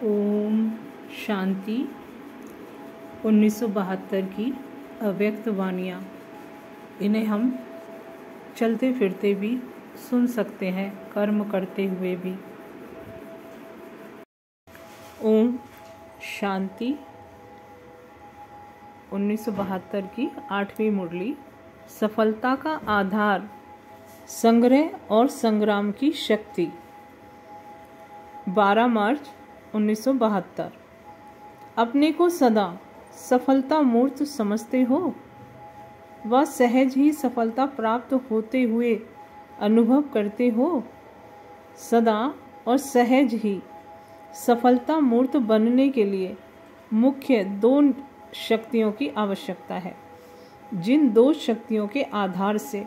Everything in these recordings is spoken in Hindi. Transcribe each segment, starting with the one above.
ओम शांति। 1972 की अव्यक्त वाणियाँ, इन्हें हम चलते फिरते भी सुन सकते हैं, कर्म करते हुए भी। ओम शांति। 1972 की 8वीं मुरली। सफलता का आधार संग्रह और संग्राम की शक्ति। 12 मार्च 1972। अपने को सदा सफलता मूर्त समझते हो व सहज ही सफलता प्राप्त होते हुए अनुभव करते हो। सदा और सहज ही सफलता मूर्त बनने के लिए मुख्य 2 शक्तियों की आवश्यकता है। जिन 2 शक्तियों के आधार से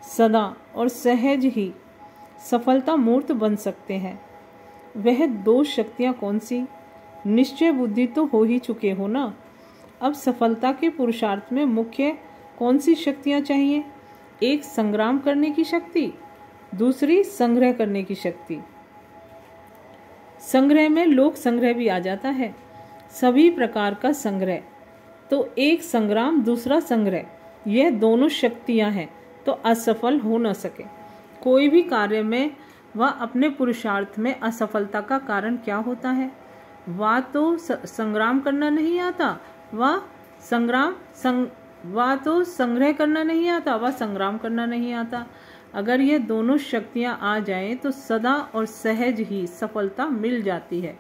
सदा और सहज ही सफलता मूर्त बन सकते हैं, वह 2 शक्तियाँ कौन सी? निश्चय बुद्धि तो हो ही चुके हो ना। अब सफलता के पुरुषार्थ में मुख्य कौन सी शक्तियाँ चाहिए? एक संग्राम करने की शक्ति, दूसरी संग्रह करने की शक्ति। संग्रह में लोक संग्रह भी आ जाता है, सभी प्रकार का संग्रह। तो एक संग्राम, दूसरा संग्रह, यह दोनों शक्तियाँ हैं तो असफल हो न सके। कोई भी कार्य में व अपने पुरुषार्थ में असफलता का कारण क्या होता है? वा तो संग्राम करना नहीं आता, व तो संग्रह करना नहीं आता, व संग्राम करना नहीं आता। अगर ये दोनों शक्तियाँ आ जाएं तो सदा और सहज ही सफलता मिल जाती है।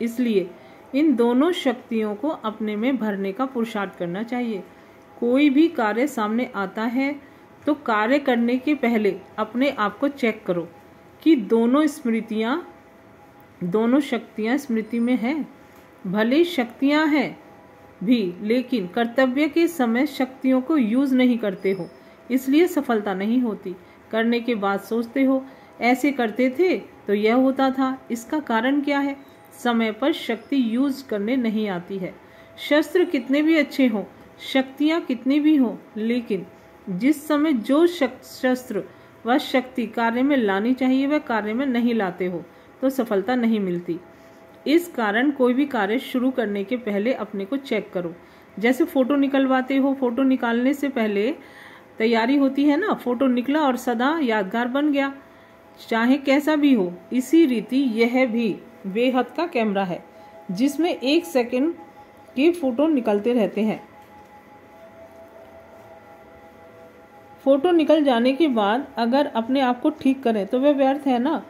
इसलिए इन दोनों शक्तियों को अपने में भरने का पुरुषार्थ करना चाहिए। कोई भी कार्य सामने आता है तो कार्य करने के पहले अपने आप को चेक करो कि दोनों शक्तियाँ स्मृति में हैं। भले शक्तियाँ हैं भी, लेकिन कर्तव्य के समय शक्तियों को यूज नहीं करते हो, इसलिए सफलता नहीं होती। करने के बाद सोचते हो ऐसे करते थे तो यह होता था। इसका कारण क्या है? समय पर शक्ति यूज करने नहीं आती है। शस्त्र कितने भी अच्छे हो, शक्तियाँ कितनी भी हो, लेकिन जिस समय जो शस्त्र व शक्ति कार्य में लानी चाहिए वह कार्य में नहीं लाते हो तो सफलता नहीं मिलती। इस कारण कोई भी कार्य शुरू करने के पहले अपने को चेक करो। जैसे फोटो निकलवाते हो, फोटो निकालने से पहले तैयारी होती है ना, फोटो निकला और सदा यादगार बन गया, चाहे कैसा भी हो। इसी रीति यह भी बेहद का कैमरा है जिसमें 1 सेकंड के फोटो निकलते रहते हैं। फोटो निकल जाने के बाद अगर अपने आप को ठीक करें तो वह व्यर्थ है ना।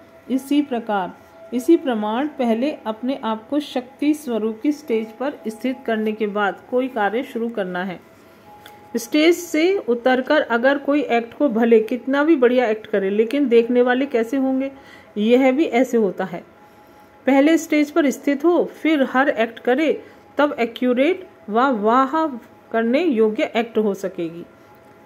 इसी प्रमाण पहले अपने आप को शक्ति स्वरूप की स्टेज पर स्थित करने के बाद कोई कार्य शुरू करना है। स्टेज से उतरकर अगर कोई एक्ट को भले कितना भी बढ़िया एक्ट करे, लेकिन देखने वाले कैसे होंगे? यह भी ऐसे होता है। पहले स्टेज पर स्थित हो, फिर हर एक्ट करे, तब एक्यूरेट व वाह करने योग्य एक्ट हो सकेगी।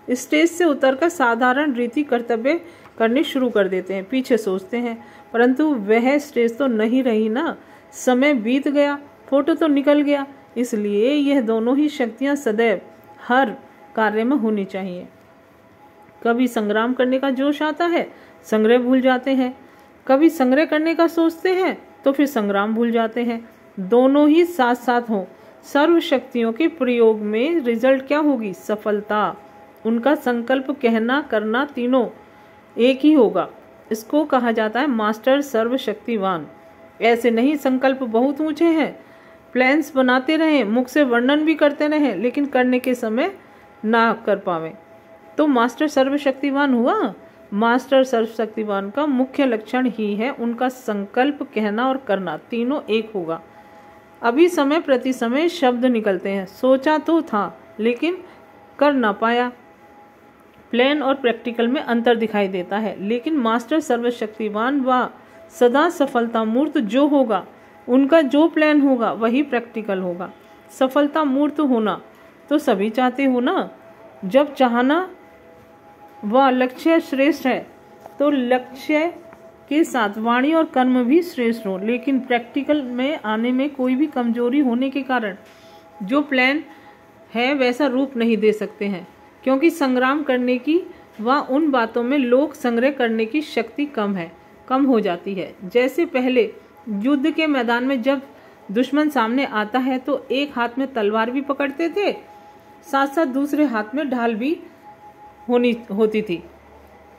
स्टेज से उतरकर साधारण रीति कर्तव्य करने शुरू कर देते हैं, पीछे सोचते हैं, परंतु वह स्टेज तो नहीं रही ना। समय बीत गया, फोटो तो निकल गया। इसलिए यह दोनों ही शक्तियां सदैव हर कार्य में होनी चाहिए। कभी संग्राम करने का जोश आता है, संग्रह भूल जाते हैं। कभी संग्रह करने का सोचते हैं तो फिर संग्राम भूल जाते हैं। दोनों ही साथ साथ हों। सर्व शक्तियों के प्रयोग में रिजल्ट क्या होगी? सफलता। उनका संकल्प, कहना, करना तीनों एक ही होगा। इसको कहा जाता है मास्टर सर्वशक्तिवान। ऐसे नहीं संकल्प बहुत ऊंचे हैं, प्लान्स बनाते रहें, मुख से वर्णन भी करते रहें, लेकिन करने के समय ना कर पावे तो मास्टर सर्वशक्तिवान हुआ? मास्टर सर्वशक्तिवान का मुख्य लक्षण ही है उनका संकल्प, कहना और करना तीनों एक होगा। अभी समय प्रति समय शब्द निकलते हैं, सोचा तो था लेकिन कर ना पाया। प्लान और प्रैक्टिकल में अंतर दिखाई देता है, लेकिन मास्टर सर्वशक्तिवान व सदा सफलता मूर्त जो होगा, उनका जो प्लान होगा वही प्रैक्टिकल होगा। सफलता मूर्त होना तो सभी चाहते हो ना। जब चाहना व लक्ष्य श्रेष्ठ है तो लक्ष्य के साथ वाणी और कर्म भी श्रेष्ठ हो, लेकिन प्रैक्टिकल में आने में कोई भी कमजोरी होने के कारण जो प्लान है वैसा रूप नहीं दे सकते हैं, क्योंकि संग्राम करने की व उन बातों में लोक संग्रह करने की शक्ति कम हो जाती है। जैसे पहले युद्ध के मैदान में जब दुश्मन सामने आता है तो एक हाथ में तलवार भी पकड़ते थे, साथ साथ दूसरे हाथ में ढाल भी होती थी।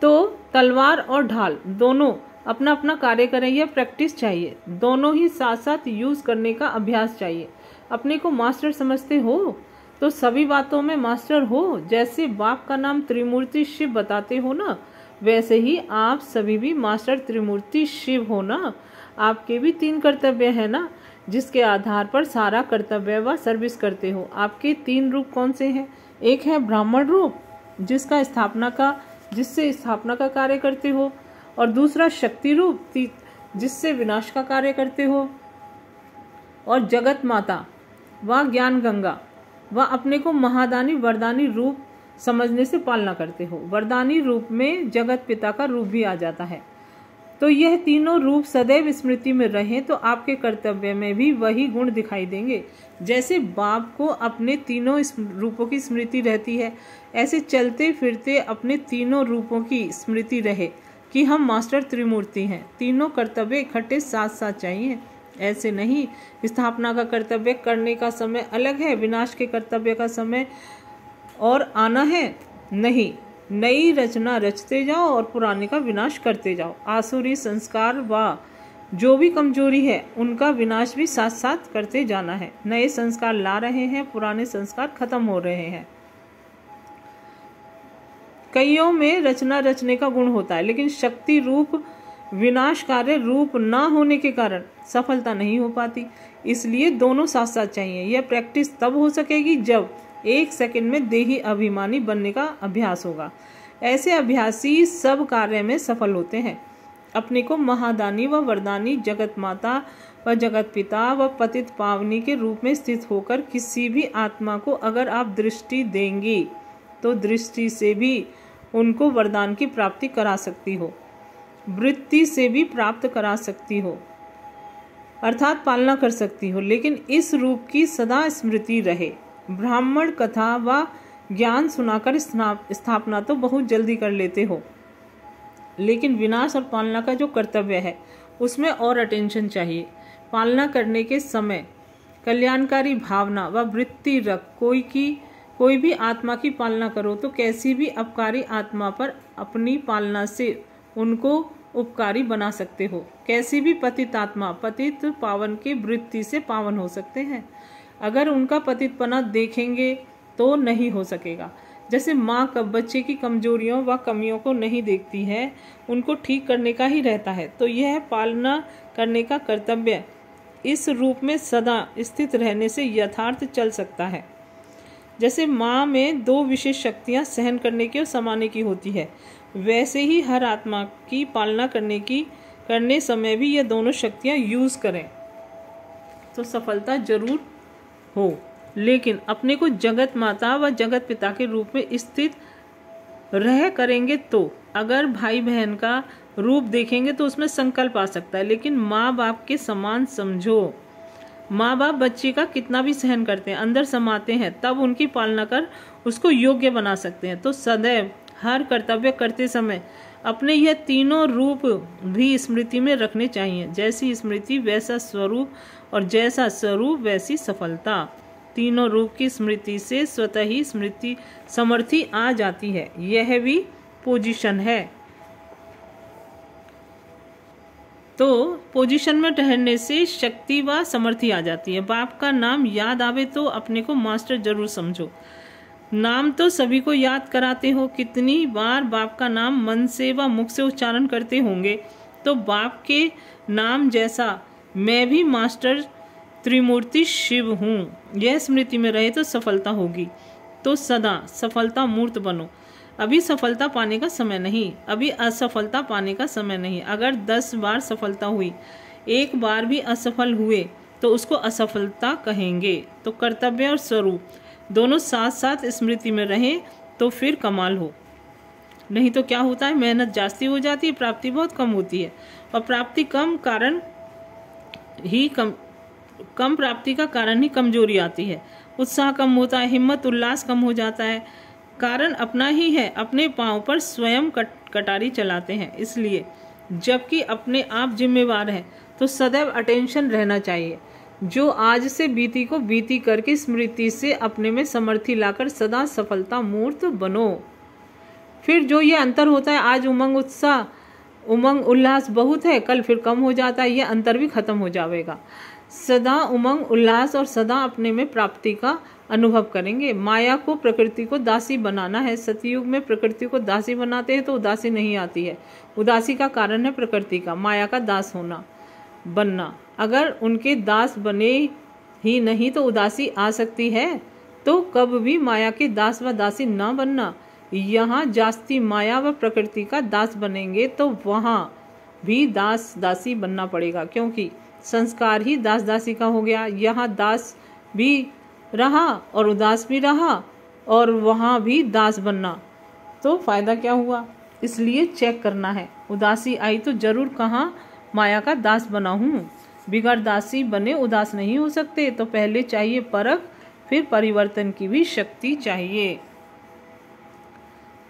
तो तलवार और ढाल दोनों अपना अपना कार्य करें, यह प्रैक्टिस चाहिए। दोनों ही साथ साथ यूज करने का अभ्यास चाहिए। अपने को मास्टर समझते हो तो सभी बातों में मास्टर हो। जैसे बाप का नाम त्रिमूर्ति शिव बताते हो ना, वैसे ही आप सभी भी मास्टर त्रिमूर्ति शिव हो ना। आपके भी 3 कर्तव्य है ना, जिसके आधार पर सारा कर्तव्य व सर्विस करते हो। आपके 3 रूप कौन से हैं? एक है ब्राह्मण रूप, जिससे स्थापना का कार्य करते हो, और दूसरा शक्ति रूप, जिससे विनाश का कार्य करते हो, और जगत माता व ज्ञान गंगा व अपने को महादानी वरदानी रूप समझने से पालना करते हो। वरदानी रूप में जगत पिता का रूप भी आ जाता है। तो यह तीनों रूप सदैव स्मृति में रहें तो आपके कर्तव्य में भी वही गुण दिखाई देंगे। जैसे बाप को अपने तीनों रूपों की स्मृति रहती है, ऐसे चलते फिरते अपने तीनों रूपों की स्मृति रहे कि हम मास्टर त्रिमूर्ति हैं। तीनों कर्तव्य इकट्ठे साथ साथ चाहिए। ऐसे नहीं, स्थापना का कर्तव्य करने का समय अलग है, विनाश के कर्तव्य का समय और आना है। नहीं, नई रचना रचते जाओ और पुराने का विनाश करते जाओ। आसुरी संस्कार व जो भी कमजोरी है उनका विनाश भी साथ साथ करते जाना है। नए संस्कार ला रहे हैं, पुराने संस्कार खत्म हो रहे हैं। कईयों में रचना रचने का गुण होता है, लेकिन शक्ति रूप विनाशकारी रूप ना होने के कारण सफलता नहीं हो पाती। इसलिए दोनों साथ साथ चाहिए। यह प्रैक्टिस तब हो सकेगी जब 1 सेकंड में देही अभिमानी बनने का अभ्यास होगा। ऐसे अभ्यासी सब कार्य में सफल होते हैं। अपने को महादानी व वरदानी, जगत माता व जगत पिता व पतित पावनी के रूप में स्थित होकर किसी भी आत्मा को अगर आप दृष्टि देंगी तो दृष्टि से भी उनको वरदान की प्राप्ति करा सकती हो, वृत्ति से भी प्राप्त करा सकती हो, अर्थात पालना कर सकती हो। लेकिन इस रूप की सदा स्मृति रहे। ब्राह्मण कथा व ज्ञान सुनाकर स्थापना तो बहुत जल्दी कर लेते हो, लेकिन विनाश और पालना का जो कर्तव्य है उसमें और अटेंशन चाहिए। पालना करने के समय कल्याणकारी भावना व वृत्ति रख कोई भी आत्मा की पालना करो तो कैसी भी अपकारी आत्मा पर अपनी पालना से उनको उपकारी बना सकते हो। कैसी भी पतित आत्मा पतित पावन के वृत्ति से पावन हो सकते हैं। अगर उनका पतितपना देखेंगे तो नहीं हो सकेगा। जैसे माँ कब बच्चे की कमजोरियों व कमियों को नहीं देखती है, उनको ठीक करने का ही रहता है। तो यह पालना करने का कर्तव्य इस रूप में सदा स्थित रहने से यथार्थ चल सकता है। जैसे माँ में 2 विशेष शक्तियाँ सहन करने की और समाने की होती है, वैसे ही हर आत्मा की पालना करने समय भी ये दोनों शक्तियाँ यूज करें तो सफलता जरूर हो। लेकिन अपने को जगत माता व जगत पिता के रूप में स्थित रह करेंगे तो अगर भाई बहन का रूप देखेंगे तो उसमें संकल्प आ सकता है, लेकिन माँ बाप के समान समझो। माँ बाप बच्चे का कितना भी सहन करते हैं, अंदर समाते हैं, तब उनकी पालना कर उसको योग्य बना सकते हैं। तो सदैव हर कर्तव्य करते समय अपने यह तीनों रूप भी स्मृति में रखने चाहिए। जैसी स्मृति वैसा स्वरूप और जैसा स्वरूप वैसी सफलता। तीनों रूप की स्मृति से स्वतः ही स्मृति समर्थी आ जाती है। यह भी पोजीशन है। तो पोजीशन में ठहरने से शक्ति व समर्थी आ जाती है। बाप का नाम याद आवे तो अपने को मास्टर जरूर समझो। नाम तो सभी को याद कराते हो, कितनी बार बाप का नाम मन से व मुख से उच्चारण करते होंगे। तो बाप के नाम जैसा मैं भी मास्टर त्रिमूर्ति शिव हूँ, यह स्मृति में रहे तो सफलता होगी। तो सदा सफलता मूर्त बनो। अभी सफलता पाने का समय नहीं, अभी असफलता पाने का समय नहीं। अगर 10 बार सफलता हुई, 1 बार भी असफल हुए तो उसको असफलता कहेंगे। तो कर्तव्य और स्वरूप दोनों साथ साथ स्मृति में रहें तो फिर कमाल हो। नहीं तो क्या होता है, मेहनत जास्ती हो जाती है, प्राप्ति बहुत कम होती है। और प्राप्ति कम प्राप्ति का कारण ही कमजोरी आती है। उत्साह कम होता है, हिम्मत उल्लास कम हो जाता है। कारण अपना ही है, अपने पांव पर स्वयं कटारी चलाते हैं। इसलिए जबकि अपने आप जिम्मेवार हैं तो सदैव अटेंशन रहना चाहिए। जो आज से बीती को बीती करके स्मृति से अपने में समर्थी लाकर सदा सफलता मूर्त बनो। फिर जो ये अंतर होता है, आज उमंग उल्लास बहुत है, कल फिर कम हो जाता है, ये अंतर भी खत्म हो जाएगा। सदा उमंग उल्लास और सदा अपने में प्राप्ति का अनुभव करेंगे। माया को प्रकृति को दासी बनाना है। सतयुग में प्रकृति को दासी बनाते हैं तो उदासी नहीं आती है। उदासी का कारण है प्रकृति का, माया का दास होना बनना। अगर उनके दास बने ही नहीं तो उदासी आ सकती है, तो कब भी माया के दास व दासी न बनना। यहाँ जास्ती माया व प्रकृति का दास बनेंगे तो वहाँ भी दास दासी बनना पड़ेगा, क्योंकि संस्कार ही दास दासी का हो गया। यहाँ दास भी रहा और उदास भी रहा और वहाँ भी दास बनना, तो फायदा क्या हुआ। इसलिए चेक करना है, उदासी आई तो जरूर कहाँ माया का दास बना हूँ। बिगड़ दासी बने उदास नहीं हो सकते, तो पहले चाहिए परख, फिर परिवर्तन की भी शक्ति चाहिए।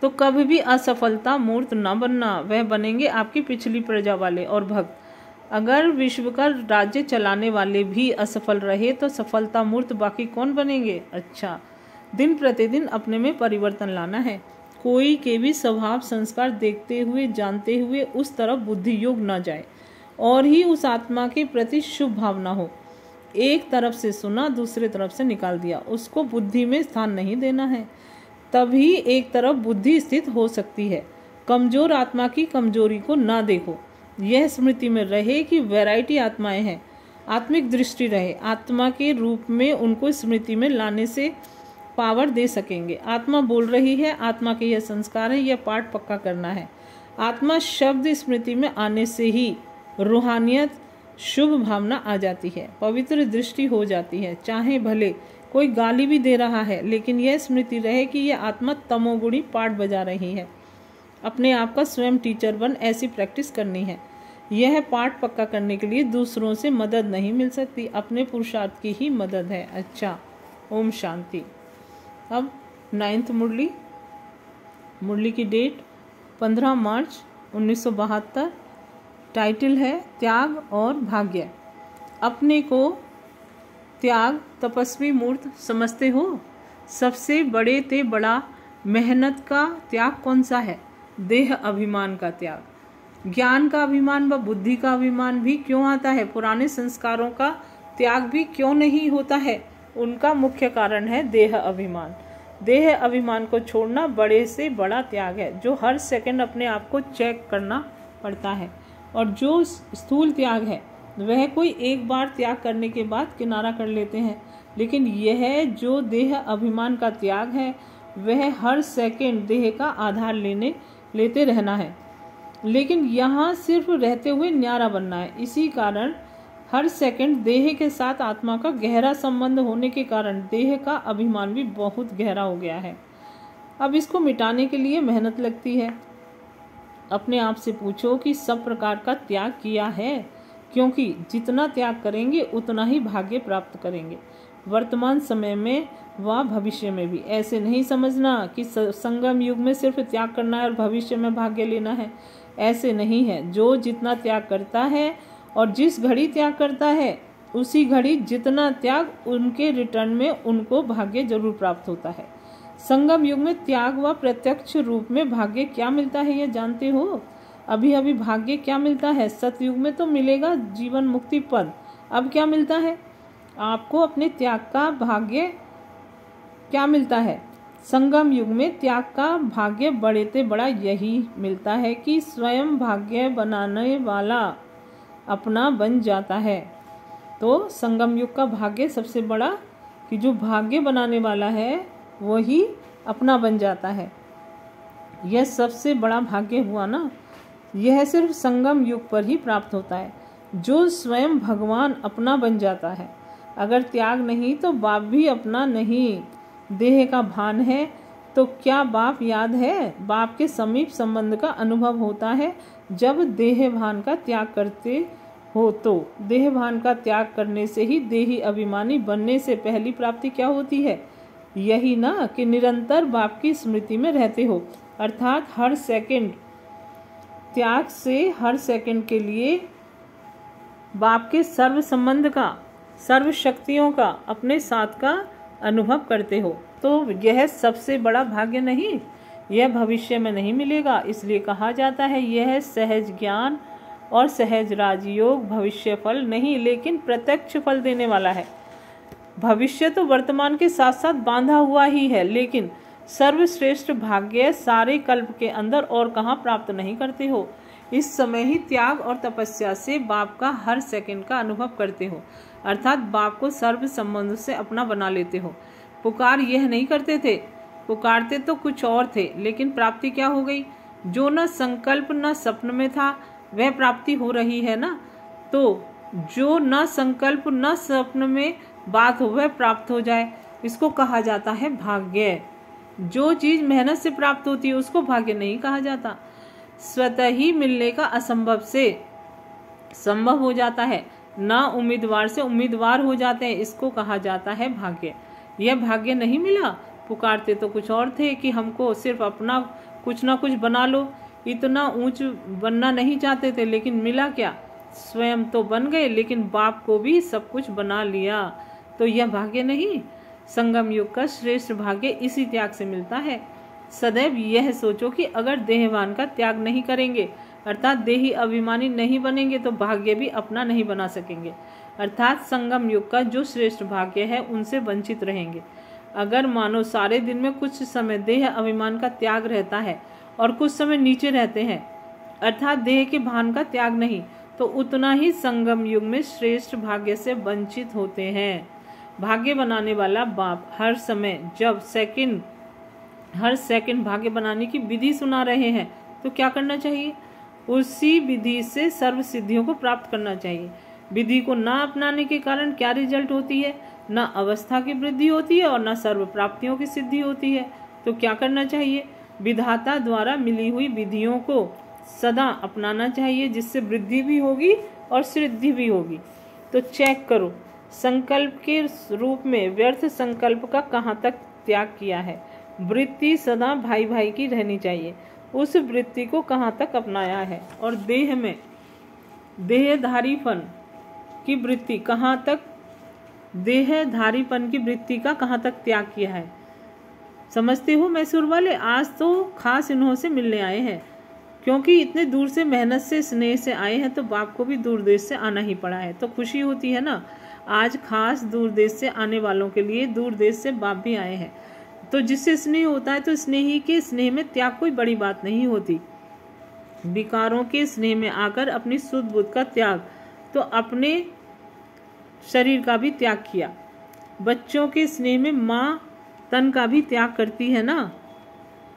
तो कभी भी असफलता मूर्त न बनना, वह बनेंगे आपकी पिछली प्रजा वाले और भक्त। अगर विश्व का राज्य चलाने वाले भी असफल रहे तो सफलता मूर्त बाकी कौन बनेंगे। अच्छा, दिन प्रतिदिन अपने में परिवर्तन लाना है। कोई के भी स्वभाव संस्कार देखते हुए जानते हुए उस तरफ बुद्धि योग न जाए और ही उस आत्मा के प्रति शुभ भावना हो। एक तरफ से सुना, दूसरे तरफ से निकाल दिया, उसको बुद्धि में स्थान नहीं देना है, तभी एक तरफ बुद्धि स्थित हो सकती है। कमजोर आत्मा की कमजोरी को ना देखो, यह स्मृति में रहे कि वैरायटी आत्माएं हैं। आत्मिक दृष्टि रहे, आत्मा के रूप में उनको स्मृति में लाने से पावर दे सकेंगे। आत्मा बोल रही है, आत्मा के यह संस्कार है, यह पाठ पक्का करना है। आत्मा शब्द स्मृति में आने से ही रूहानियत शुभ भावना आ जाती है, पवित्र दृष्टि हो जाती है। चाहे भले कोई गाली भी दे रहा है, लेकिन यह स्मृति रहे कि यह आत्मा तमोगुणी पाठ बजा रही है। अपने आप का स्वयं टीचर बन ऐसी प्रैक्टिस करनी है। यह पाठ पक्का करने के लिए दूसरों से मदद नहीं मिल सकती, अपने पुरुषार्थ की ही मदद है। अच्छा, ओम शांति। अब 9th मुरली की डेट 15 मार्च 1972। टाइटल है त्याग और भाग्य। अपने को त्याग तपस्वी मूर्त समझते हो? सबसे बड़े ते बड़ा मेहनत का त्याग कौन सा है? देह अभिमान का त्याग। ज्ञान का अभिमान व बुद्धि का अभिमान भी क्यों आता है? पुराने संस्कारों का त्याग भी क्यों नहीं होता है? उनका मुख्य कारण है देह अभिमान। देह अभिमान को छोड़ना बड़े से बड़ा त्याग है, जो हर सेकंड अपने आप को चेक करना पड़ता है। और जो स्थूल त्याग है वह कोई एक बार त्याग करने के बाद किनारा कर लेते हैं, लेकिन यह जो देह अभिमान का त्याग है वह हर सेकंड देह का आधार लेते रहना है। लेकिन यहाँ सिर्फ रहते हुए न्यारा बनना है। इसी कारण हर सेकंड देह के साथ आत्मा का गहरा संबंध होने के कारण देह का अभिमान भी बहुत गहरा हो गया है। अब इसको मिटाने के लिए मेहनत लगती है। अपने आप से पूछो कि सब प्रकार का त्याग किया है, क्योंकि जितना त्याग करेंगे उतना ही भाग्य प्राप्त करेंगे, वर्तमान समय में व भविष्य में भी। ऐसे नहीं समझना कि संगम युग में सिर्फ त्याग करना है और भविष्य में भाग्य लेना है। ऐसे नहीं है। जो जितना त्याग करता है और जिस घड़ी त्याग करता है, उसी घड़ी जितना त्याग उनके रिटर्न में उनको भाग्य जरूर प्राप्त होता है। संगम युग में त्याग व प्रत्यक्ष रूप में भाग्य क्या मिलता है यह जानते हो? अभी अभी भाग्य क्या मिलता है? सतयुग में तो मिलेगा जीवन मुक्ति पद। अब क्या मिलता है आपको? अपने त्याग का भाग्य क्या मिलता है? संगम युग में त्याग का भाग्य बड़े ते बड़ा यही मिलता है कि स्वयं भाग्य बनाने वाला अपना बन जाता है। तो संगम युग का भाग्य सबसे बड़ा कि जो भाग्य बनाने वाला है वही अपना बन जाता है। यह सबसे बड़ा भाग्य हुआ ना। यह सिर्फ संगम युग पर ही प्राप्त होता है, जो स्वयं भगवान अपना बन जाता है। अगर त्याग नहीं तो बाप भी अपना नहीं। देह का भान है तो क्या बाप याद है? बाप के समीप संबंध का अनुभव होता है जब देह भान का त्याग करते हो। तो देह भान का त्याग करने से ही देही अभिमानी बनने से पहली प्राप्ति क्या होती है? यही ना कि निरंतर बाप की स्मृति में रहते हो, अर्थात हर सेकंड त्याग से हर सेकंड के लिए बाप के सर्व संबंध का सर्व शक्तियों का अपने साथ का अनुभव करते हो, तो यह सबसे बड़ा भाग्य नहीं, यह भविष्य में नहीं मिलेगा। इसलिए कहा जाता है यह सहज ज्ञान और सहज राजयोग भविष्य फल नहीं लेकिन प्रत्यक्ष फल देने वाला है। भविष्य तो वर्तमान के साथ साथ बांधा हुआ ही है, लेकिन सर्वश्रेष्ठ भाग्य सारे कल्प के अंदर और कहाँ प्राप्त नहीं करते हो। इस समय ही त्याग और तपस्या से बाप का हर सेकंड का अनुभव करते हो, अर्थात बाप को सर्व संबंध से अपना बना लेते हो। पुकार यह नहीं करते थे, पुकारते तो कुछ और थे, लेकिन प्राप्ति क्या हो गई? जो न संकल्प न स्वप्न में था वह प्राप्ति हो रही है ना। तो जो न संकल्प न स्वप्न में बात हो वह प्राप्त हो जाए, इसको कहा जाता है भाग्य। जो चीज मेहनत से प्राप्त होती है उसको भाग्य नहीं कहा जाता। स्वतः ही मिलने का असंभव से संभव हो जाता है, ना उम्मीदवार से उम्मीदवार हो जाते हैं, इसको कहा जाता है भाग्य। यह भाग्य नहीं मिला, पुकारते तो कुछ और थे कि हमको सिर्फ अपना कुछ ना कुछ बना लो, इतना ऊंच बनना नहीं चाहते थे, लेकिन मिला क्या? स्वयं तो बन गए, लेकिन बाप को भी सब कुछ बना लिया। तो यह भाग्य नहीं, संगम युग का श्रेष्ठ भाग्य इसी त्याग से मिलता है। सदैव यह सोचो कि अगर देहवान का त्याग नहीं करेंगे, अर्थात देही अभिमानी नहीं बनेंगे, तो भाग्य भी अपना नहीं बना सकेंगे, अर्थात संगम युग का जो श्रेष्ठ भाग्य है उनसे वंचित रहेंगे। अगर मानो सारे दिन में कुछ समय देह अभिमान का त्याग रहता है और कुछ समय नीचे रहते हैं, अर्थात देह के भान का त्याग नहीं, तो उतना ही संगम युग में श्रेष्ठ भाग्य से वंचित होते हैं। भाग्य बनाने वाला बाप हर समय जब हर सेकंड भाग्य बनाने की विधि सुना रहे हैं, तो क्या करना चाहिए? उसी विधि से सर्व सिद्धियों को प्राप्त करना चाहिए। विधि को ना अपनाने के कारण क्या रिजल्ट होती है? ना अवस्था की वृद्धि होती है और ना सर्व प्राप्तियों की सिद्धि होती है। तो क्या करना चाहिए? विधाता द्वारा मिली हुई विधियों को सदा अपनाना चाहिए, जिससे वृद्धि भी होगी और सिद्धि भी होगी। तो चेक करो, संकल्प के रूप में व्यर्थ संकल्प का कहाँ तक त्याग किया है। वृत्ति सदा भाई भाई की रहनी चाहिए, उस वृत्ति को कहाँ तक अपनाया है। और देह में देहधारीपन की वृत्ति कहाँ तक, देहधारीपन की वृत्ति का कहाँ तक त्याग किया है। समझते हो मैसूर वाले? आज तो खास इन्हों से मिलने आए हैं, क्योंकि इतने दूर से मेहनत से स्नेह से आए हैं, तो बाप को भी दूर देश से आना ही पड़ा है, तो खुशी होती है ना। आज खास दूर देश से आने वालों के लिए दूर देश से बाप भी आए हैं। तो जिससे स्नेह होता है, तो स्नेही के स्नेह में त्याग कोई बड़ी बात नहीं होती। विकारों के स्नेह में आकर अपनी शुद्ध बुद्ध का त्याग, तो अपने शरीर का भी त्याग किया। बच्चों के स्नेह में माँ तन का भी त्याग करती है ना।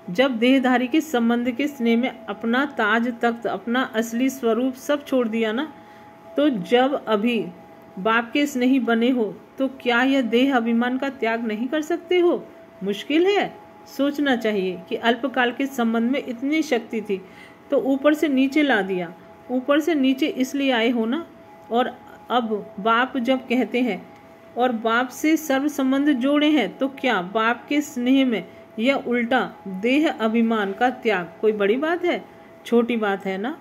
जब देहधारी के संबंध के स्नेह में अपना ताज तख्त, अपना असली स्वरूप सब छोड़ दिया ना, तो जब अभी बाप के स्नेही बने हो, तो क्या यह देह अभिमान का त्याग नहीं कर सकते हो? मुश्किल है। सोचना चाहिए कि अल्पकाल के संबंध में इतनी शक्ति थी, तो ऊपर से नीचे ला दिया। ऊपर से नीचे इसलिए आए हो ना। और अब बाप जब कहते हैं और बाप से सर्व संबंध जोड़े हैं, तो क्या बाप के स्नेह में यह उल्टा देह अभिमान का त्याग कोई बड़ी बात है? छोटी बात है ना।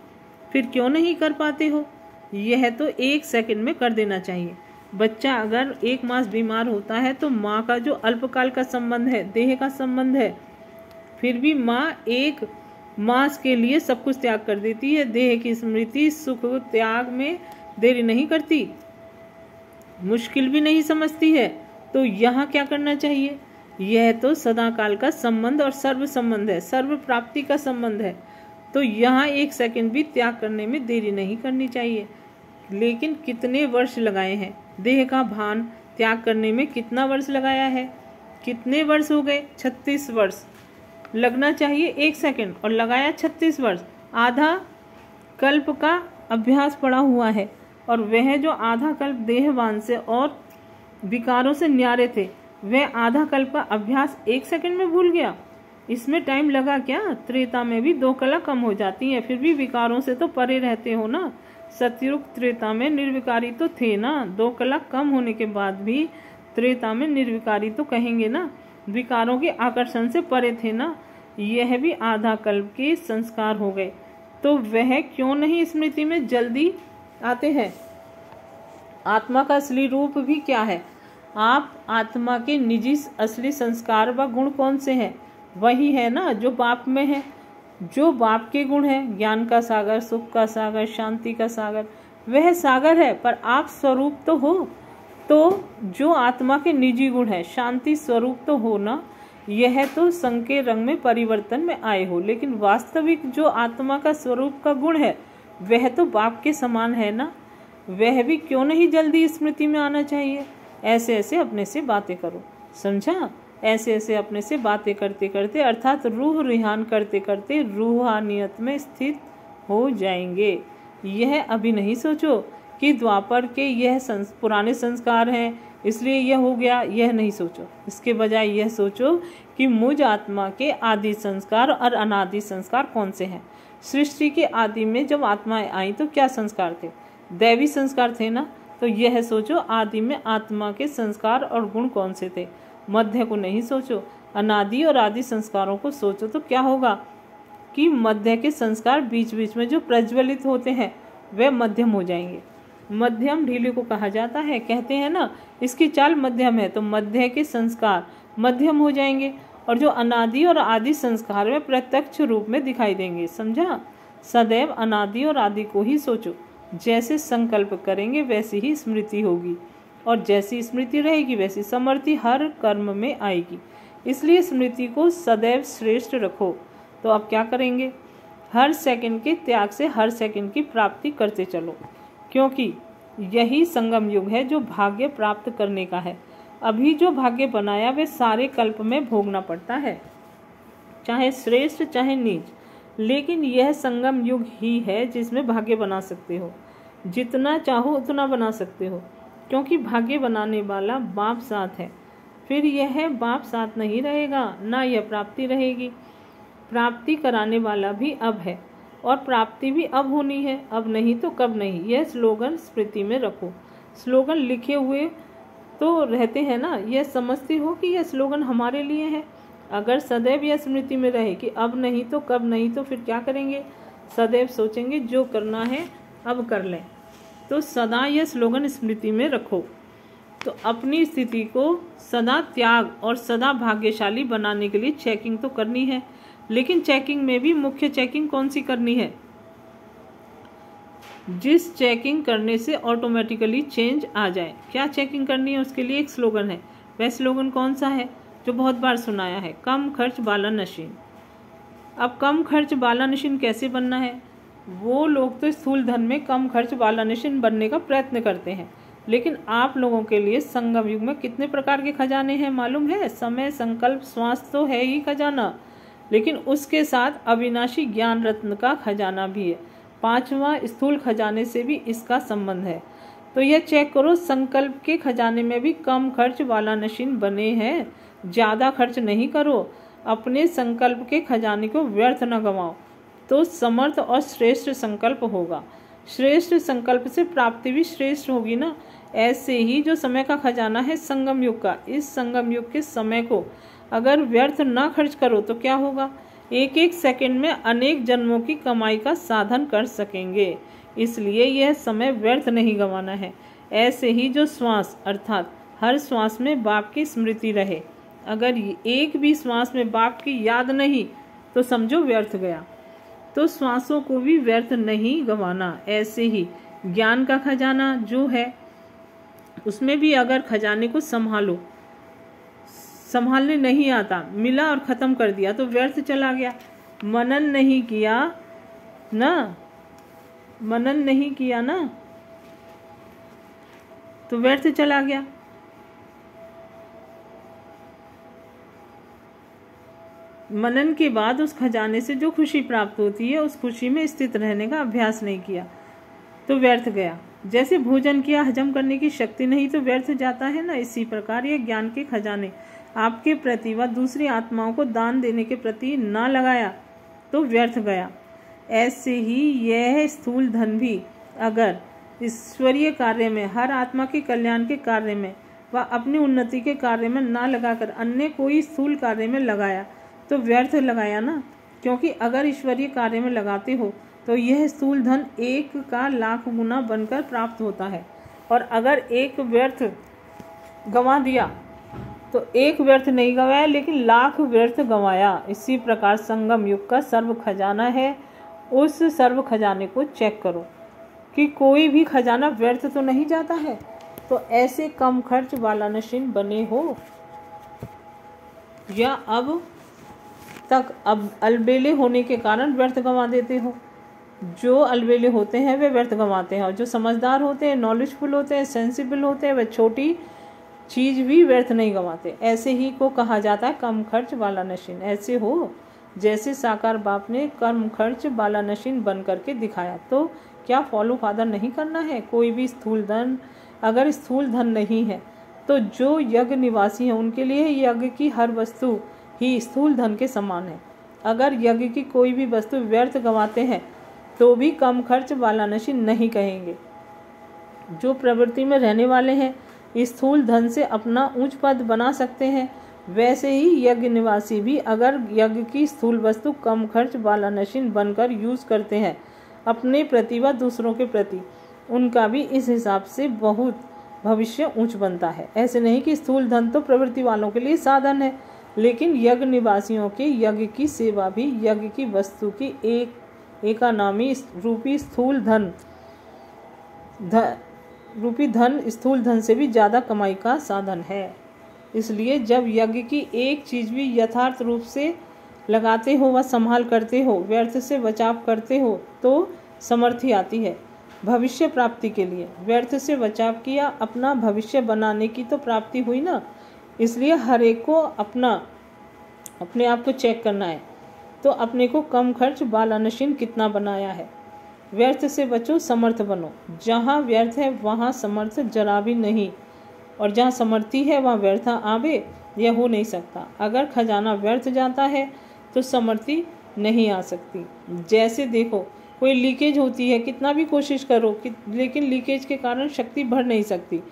फिर क्यों नहीं कर पाते हो? यह तो 1 सेकंड में कर देना चाहिए। बच्चा अगर 1 मास बीमार होता है, तो माँ का जो अल्पकाल का संबंध है, देह का संबंध है, फिर भी माँ 1 मास के लिए सब कुछ त्याग कर देती है। देह की स्मृति सुख त्याग में देरी नहीं करती, मुश्किल भी नहीं समझती है। तो यहाँ क्या करना चाहिए? यह तो सदा काल का संबंध और सर्व संबंध है, सर्व प्राप्ति का संबंध है। तो यहाँ 1 सेकंड भी त्याग करने में देरी नहीं करनी चाहिए। लेकिन कितने वर्ष लगाए हैं? देह का भान त्याग करने में कितना वर्ष लगाया है? कितने वर्ष हो गए? 36 वर्ष। लगना चाहिए 1 सेकंड और लगाया 36 वर्ष। आधा कल्प का अभ्यास पड़ा हुआ है, और वह जो आधा कल्प देहवान से और विकारों से न्यारे थे, वह आधा कल्प का अभ्यास 1 सेकंड में भूल गया। इसमें टाइम लगा क्या? त्रेता में भी 2 कला कम हो जाती है, फिर भी विकारों से तो परे रहते हो ना। सतयुग त्रेता में निर्विकारी तो थे ना, 2 कला कम होने के बाद भी त्रेता में निर्विकारी तो कहेंगे ना, विकारों के आकर्षण से परे थे ना। यह भी आधा कल्प के संस्कार हो गए, तो वह क्यों नहीं स्मृति में जल्दी आते हैं? आत्मा का असली रूप भी क्या है? आप आत्मा के निजी असली संस्कार व गुण कौन से हैं? वही है ना जो बाप में है। जो बाप के गुण हैं, ज्ञान का सागर, सुख का सागर, शांति का सागर, वह सागर है। पर आप स्वरूप तो हो। तो जो आत्मा के निजी गुण है, शांति स्वरूप तो हो ना। यह तो संग के रंग में परिवर्तन में आए हो, लेकिन वास्तविक जो आत्मा का स्वरूप का गुण है वह तो बाप के समान है ना। वह भी क्यों नहीं जल्दी स्मृति में आना चाहिए। ऐसे ऐसे अपने से बातें करो, समझा? ऐसे ऐसे अपने से बातें करते करते अर्थात रूह रिहान करते करते रूहानियत में स्थित हो जाएंगे। यह अभी नहीं सोचो कि द्वापर के यह पुराने संस्कार हैं इसलिए यह हो गया, यह नहीं सोचो। इसके बजाय यह सोचो कि मुझ आत्मा के आदि संस्कार और अनादि संस्कार कौन से हैं। सृष्टि के आदि में जब आत्माएं आई तो क्या संस्कार थे? दैवी संस्कार थे ना। तो यह सोचो आदि में आत्मा के संस्कार और गुण कौन से थे। मध्य को नहीं सोचो, अनादि और आदि संस्कारों को सोचो। तो क्या होगा कि मध्य के संस्कार बीच बीच में जो प्रज्वलित होते हैं वे मध्यम हो जाएंगे। मध्यम ढीले को कहा जाता है, कहते हैं ना इसकी चाल मध्यम है, तो मध्य के संस्कार मध्यम हो जाएंगे और जो अनादि और आदि संस्कार में प्रत्यक्ष रूप में दिखाई देंगे। समझा? सदैव अनादि और आदि को ही सोचो। जैसे संकल्प करेंगे वैसी ही स्मृति होगी और जैसी स्मृति रहेगी वैसी समृद्धि हर कर्म में आएगी। इसलिए स्मृति को सदैव श्रेष्ठ रखो। तो अब क्या करेंगे? हर सेकंड के त्याग से हर सेकंड की प्राप्ति करते चलो, क्योंकि यही संगम युग है जो भाग्य प्राप्त करने का है। अभी जो भाग्य बनाया वे सारे कल्प में भोगना पड़ता है, चाहे श्रेष्ठ चाहे नीच, लेकिन यह संगम युग ही है जिसमें भाग्य बना सकते हो। जितना चाहो उतना बना सकते हो, क्योंकि भाग्य बनाने वाला बाप साथ है। फिर यह बाप साथ नहीं रहेगा, ना यह प्राप्ति रहेगी। प्राप्ति कराने वाला भी अब है और प्राप्ति भी अब होनी है, अब नहीं तो कब नहीं। यह स्लोगन स्मृति में रखो। स्लोगन लिखे हुए तो रहते हैं ना, यह समझते हो कि यह स्लोगन हमारे लिए है। अगर सदैव यह स्मृति में रहे कि अब नहीं तो कब नहीं, तो फिर क्या करेंगे? सदैव सोचेंगे जो करना है अब कर लें। तो सदा यह स्लोगन स्मृति में रखो। तो अपनी स्थिति को सदा त्याग और सदा भाग्यशाली बनाने के लिए चेकिंग तो करनी है, लेकिन चेकिंग में भी मुख्य चेकिंग कौन सी करनी है? जिस चेकिंग करने से ऑटोमेटिकली चेंज आ जाए। क्या चेकिंग करनी है? उसके लिए एक स्लोगन है। वह स्लोगन कौन सा है? जो बहुत बार सुनाया है, कम खर्च बाला नशीन। अब कम खर्च बाला नशीन कैसे बनना है? वो लोग तो स्थूल धन में कम खर्च बाला नशीन बनने का प्रयत्न करते हैं, लेकिन आप लोगों के लिए संगम युग में कितने प्रकार के खजाने हैं मालूम है? समय, संकल्प, श्वास तो है ही खजाना, लेकिन उसके साथ अविनाशी ज्ञान रत्न का खजाना भी है। 5वां स्थूल खजाने से भी इसका संबंध है। तो यह चेक करो, संकल्प के खजाने में भी कम खर्च वाला नशीन बने हैं। ज़्यादा खर्च नहीं करो, अपने संकल्प के खजाने को व्यर्थ न गंवाओ, तो समर्थ और श्रेष्ठ संकल्प होगा। श्रेष्ठ संकल्प से प्राप्ति भी श्रेष्ठ होगी ना। ऐसे ही जो समय का खजाना है संगम युग का, इस संगम युग के समय को अगर व्यर्थ ना खर्च करो तो क्या होगा? एक एक सेकंड में अनेक जन्मों की कमाई का साधन कर सकेंगे। इसलिए यह समय व्यर्थ नहीं गंवाना है। ऐसे ही जो श्वास अर्थात हर श्वास में बाप की स्मृति रहे। अगर एक भी श्वास में बाप की याद नहीं तो समझो व्यर्थ गया। तो श्वासों को भी व्यर्थ नहीं गंवाना। ऐसे ही ज्ञान का खजाना जो है उसमें भी अगर खजाने को संभालने नहीं आता, मिला और ख़त्म कर दिया तो व्यर्थ चला गया। मनन नहीं किया ना तो व्यर्थ चला गया। मनन के बाद उस खजाने से जो खुशी प्राप्त होती है उस खुशी में स्थित रहने का अभ्यास नहीं किया तो व्यर्थ गया। जैसे भोजन किया हजम करने की शक्ति नहीं तो व्यर्थ जाता है ना, इसी प्रकार ये ज्ञान के खजाने आपके प्रति व दूसरी आत्माओं को दान देने के प्रति ना लगाया तो व्यर्थ गया। ऐसे ही यह स्थूल धन भी अगर ईश्वरीय कार्य में, हर आत्मा के कल्याण के कार्य में व अपनी उन्नति के कार्य में ना लगाकर अन्य कोई स्थूल कार्य में लगाया तो व्यर्थ लगाया ना। क्योंकि अगर ईश्वरीय कार्य में लगाते हो तो यह स्थूल धन 1 का लाख गुना बनकर प्राप्त होता है। और अगर एक व्यर्थ गंवा दिया तो एक व्यर्थ नहीं गंवाया लेकिन लाख व्यर्थ गंवाया। इसी प्रकार संगम युग का सर्व खजाना है, उस सर्व खजाने को चेक करो कि कोई भी खजाना व्यर्थ तो नहीं जाता है। तो ऐसे कम खर्च वाला नशीन बने हो या अब तक अब अलबेले होने के कारण व्यर्थ गंवा देते हो। जो अलबेले होते हैं वे व्यर्थ गंवाते हैं, और जो समझदार होते हैं, नॉलेजफुल होते हैं, सेंसिबल होते हैं, वे छोटी चीज भी व्यर्थ नहीं गंवाते। ऐसे ही को कहा जाता है कम खर्च वाला नशीन। ऐसे हो जैसे साकार बाप ने कम खर्च वाला नशीन बन करके दिखाया। तो क्या फॉलो फादर नहीं करना है? कोई भी स्थूल धन, अगर स्थूल धन नहीं है तो जो यज्ञ निवासी हैं उनके लिए यज्ञ की हर वस्तु ही स्थूल धन के समान है। अगर यज्ञ की कोई भी वस्तु व्यर्थ गंवाते हैं तो भी कम खर्च वाला नशीन नहीं कहेंगे। जो प्रवृत्ति में रहने वाले हैं स्थूल धन से अपना ऊंच पद बना सकते हैं, वैसे ही यज्ञ निवासी भी अगर यज्ञ की स्थूल वस्तु कम खर्च वाला नशीन बनकर यूज करते हैं अपने प्रति व दूसरों के प्रति, उनका भी इस हिसाब से बहुत भविष्य ऊंच बनता है। ऐसे नहीं कि स्थूल धन तो प्रवृत्ति वालों के लिए साधन है, लेकिन यज्ञ निवासियों के यज्ञ की सेवा भी यज्ञ की वस्तु की एकानामी रूपी स्थूल धन स्थूल धन से भी ज्यादा कमाई का साधन है। इसलिए जब यज्ञ की एक चीज भी यथार्थ रूप से लगाते हो व संभाल करते हो, व्यर्थ से बचाव करते हो, तो समर्थी आती है भविष्य प्राप्ति के लिए। व्यर्थ से बचाव किया, अपना भविष्य बनाने की तो प्राप्ति हुई ना। इसलिए हर एक को अपने आप को चेक करना है। तो अपने को कम खर्च वाला नशीन कितना बनाया है। व्यर्थ से बचो, समर्थ बनो। जहाँ व्यर्थ है वहाँ समर्थ जरा भी नहीं, और जहाँ समर्थी है वहाँ व्यर्थ आवे, यह हो नहीं सकता। अगर खजाना व्यर्थ जाता है तो समर्थी नहीं आ सकती। जैसे देखो कोई लीकेज होती है, कितना भी कोशिश करो लेकिन लीकेज के कारण शक्ति भर नहीं सकती।